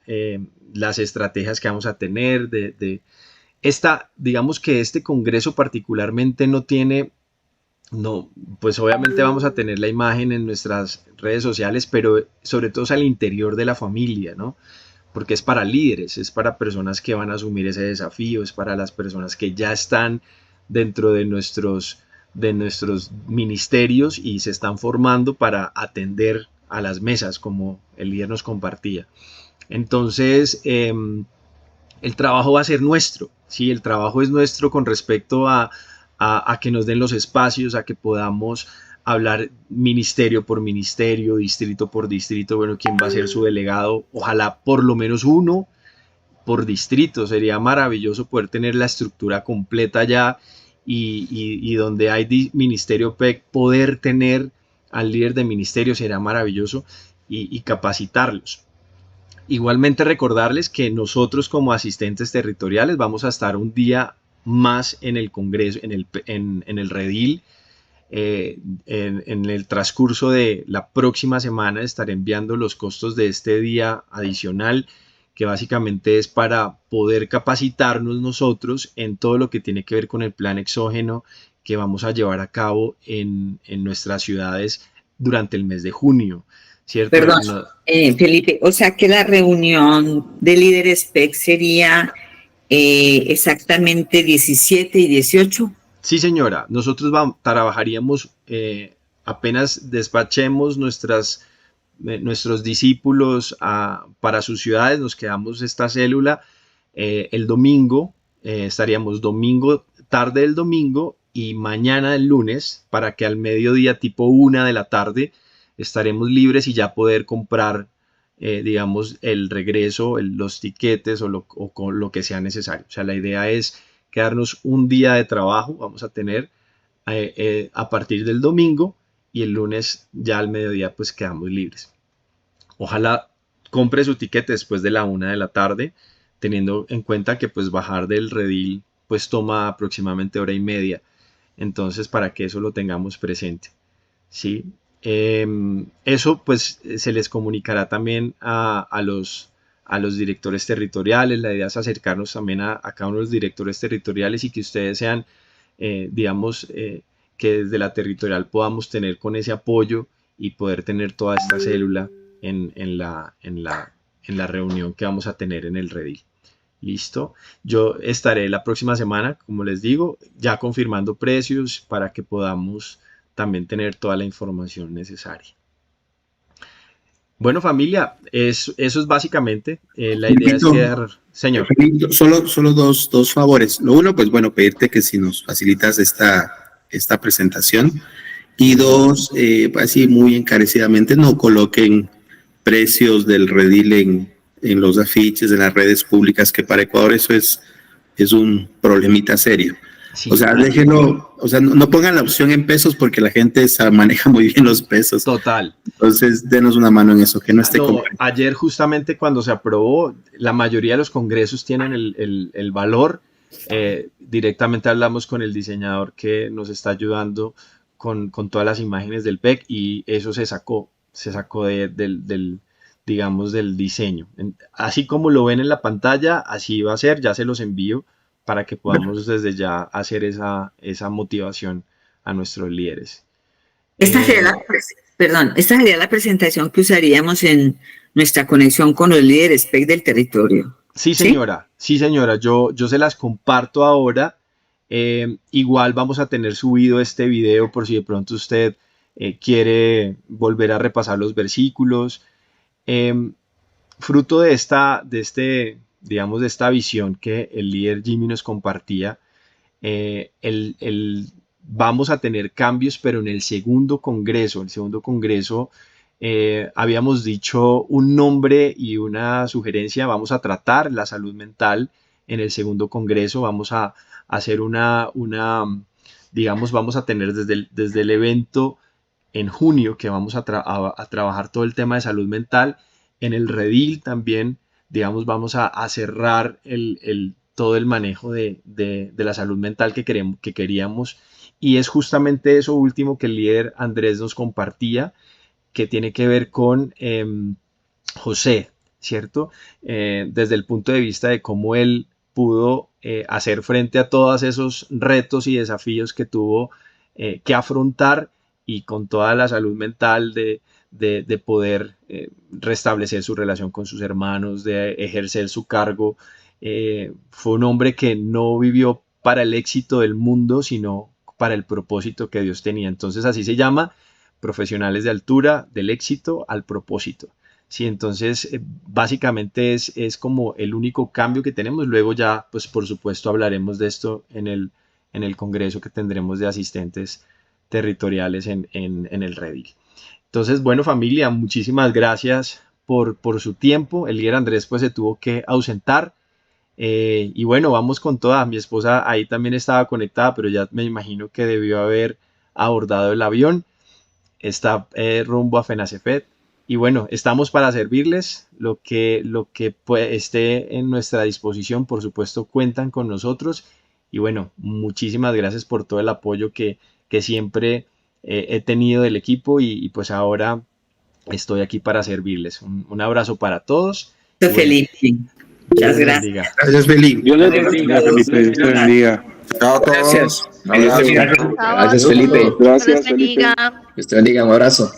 las estrategias que vamos a tener digamos que este congreso particularmente pues obviamente vamos a tener la imagen en nuestras redes sociales, pero sobre todo es al interior de la familia, ¿no? Porque es para líderes, es para personas que van a asumir ese desafío, es para las personas que ya están dentro de nuestros ministerios y se están formando para atender a las mesas, como el líder nos compartía. Entonces, el trabajo va a ser nuestro, ¿sí? El trabajo es nuestro con respecto a que nos den los espacios, a que podamos hablar ministerio por ministerio, distrito por distrito, bueno, quién va a ser su delegado, ojalá por lo menos uno por distrito, sería maravilloso poder tener la estructura completa ya, y donde hay ministerio PEC, poder tener al líder de ministerio, sería maravilloso, y capacitarlos. Igualmente recordarles que nosotros como asistentes territoriales vamos a estar un día más en el Congreso, en el Redil. En el transcurso de la próxima semana estaré enviando los costos de este día adicional, que básicamente es para poder capacitarnos nosotros en todo lo que tiene que ver con el plan exógeno que vamos a llevar a cabo en nuestras ciudades durante el mes de junio, ¿cierto? Perdón, Felipe, o sea que la reunión de líderes PEC sería exactamente 17 y 18. Sí, señora, nosotros trabajaríamos, apenas despachemos nuestros discípulos para sus ciudades, nos quedamos esta célula el domingo, estaríamos tarde del domingo y mañana del lunes, para que al mediodía tipo 1 de la tarde estaremos libres y ya poder comprar, digamos, el regreso, los tiquetes o lo que sea necesario. O sea, la idea es quedarnos un día de trabajo, vamos a tener a partir del domingo, y el lunes ya al mediodía pues quedamos libres. Ojalá compre su tiquete después de la 1 de la tarde, teniendo en cuenta que pues bajar del Redil pues toma aproximadamente 1 hora y media, entonces para que eso lo tengamos presente, ¿sí? Eso pues se les comunicará también a los directores territoriales. La idea es acercarnos también a cada uno de los directores territoriales y que ustedes sean, digamos, que desde la territorial podamos tener con ese apoyo y poder tener toda esta célula en la reunión que vamos a tener en el Redil. Listo. Yo estaré la próxima semana, como les digo, ya confirmando precios para que podamos también tener toda la información necesaria. Bueno, familia, eso es básicamente la idea. Es que, señor. Solo dos favores. Lo uno, pues bueno, pedirte que si nos facilitas esta presentación, y dos, así muy encarecidamente, no coloquen precios del Redil en los afiches, en las redes públicas, que para Ecuador eso es un problemita serio. Sí, o sea, déjenlo, o sea, no pongan la opción en pesos porque la gente maneja muy bien los pesos. Total. Entonces, denos una mano en eso, que no esté ayer justamente cuando se aprobó, la mayoría de los congresos tienen el valor. Directamente hablamos con el diseñador que nos está ayudando con todas las imágenes del PEC, y eso se sacó digamos, del diseño. Así como lo ven en la pantalla, así va a ser, ya se los envío para que podamos desde ya hacer esa motivación a nuestros líderes. Esta sería la presentación que usaríamos en nuestra conexión con los líderes PEC del territorio. Sí, señora. Sí, señora. Yo se las comparto ahora. Igual vamos a tener subido este video por si de pronto usted quiere volver a repasar los versículos. Fruto de esta visión que el líder Jimmy nos compartía, vamos a tener cambios, pero en el segundo congreso. Habíamos dicho un nombre y una sugerencia. Vamos a tratar la salud mental en el segundo congreso. Vamos a hacer vamos a tener desde el evento en junio, que vamos a trabajar todo el tema de salud mental. En el Redil también, digamos, vamos a cerrar todo el manejo de la salud mental que queríamos, y es justamente eso último que el líder Andrés nos compartía, que tiene que ver con José, ¿cierto? Desde el punto de vista de cómo él pudo hacer frente a todos esos retos y desafíos que tuvo que afrontar, y con toda la salud mental de poder restablecer su relación con sus hermanos, de ejercer su cargo. Fue un hombre que no vivió para el éxito del mundo, sino para el propósito que Dios tenía. Entonces así se llama, Profesionales de Altura, del éxito al propósito. Sí, entonces básicamente es como el único cambio que tenemos. Luego ya, pues por supuesto, hablaremos de esto en el congreso que tendremos de asistentes territoriales en el Redil. Entonces, bueno, familia, muchísimas gracias por su tiempo. El líder Andrés pues se tuvo que ausentar, y bueno, vamos con toda. Mi esposa ahí también estaba conectada, pero ya me imagino que debió haber abordado el avión. está rumbo a FENACEFET. Y bueno, estamos para servirles. Lo que esté en nuestra disposición, por supuesto, cuentan con nosotros. Y bueno, muchísimas gracias por todo el apoyo que siempre he tenido del equipo y pues ahora estoy aquí para servirles. Un abrazo para todos. Felipe. Muchas gracias. Gracias, Felipe. Dios les bendiga, Felipe. Dios te bendiga. Chao a todos. Gracias. Gracias, Felipe. Gracias, Felipe. Dios te bendiga, un abrazo.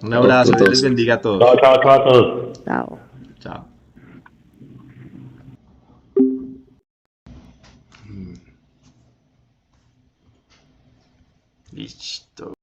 Un abrazo, Chao a Dios les todos. bendiga a todos. Chao, chao, chao a todos. Chao. Chao. Listo.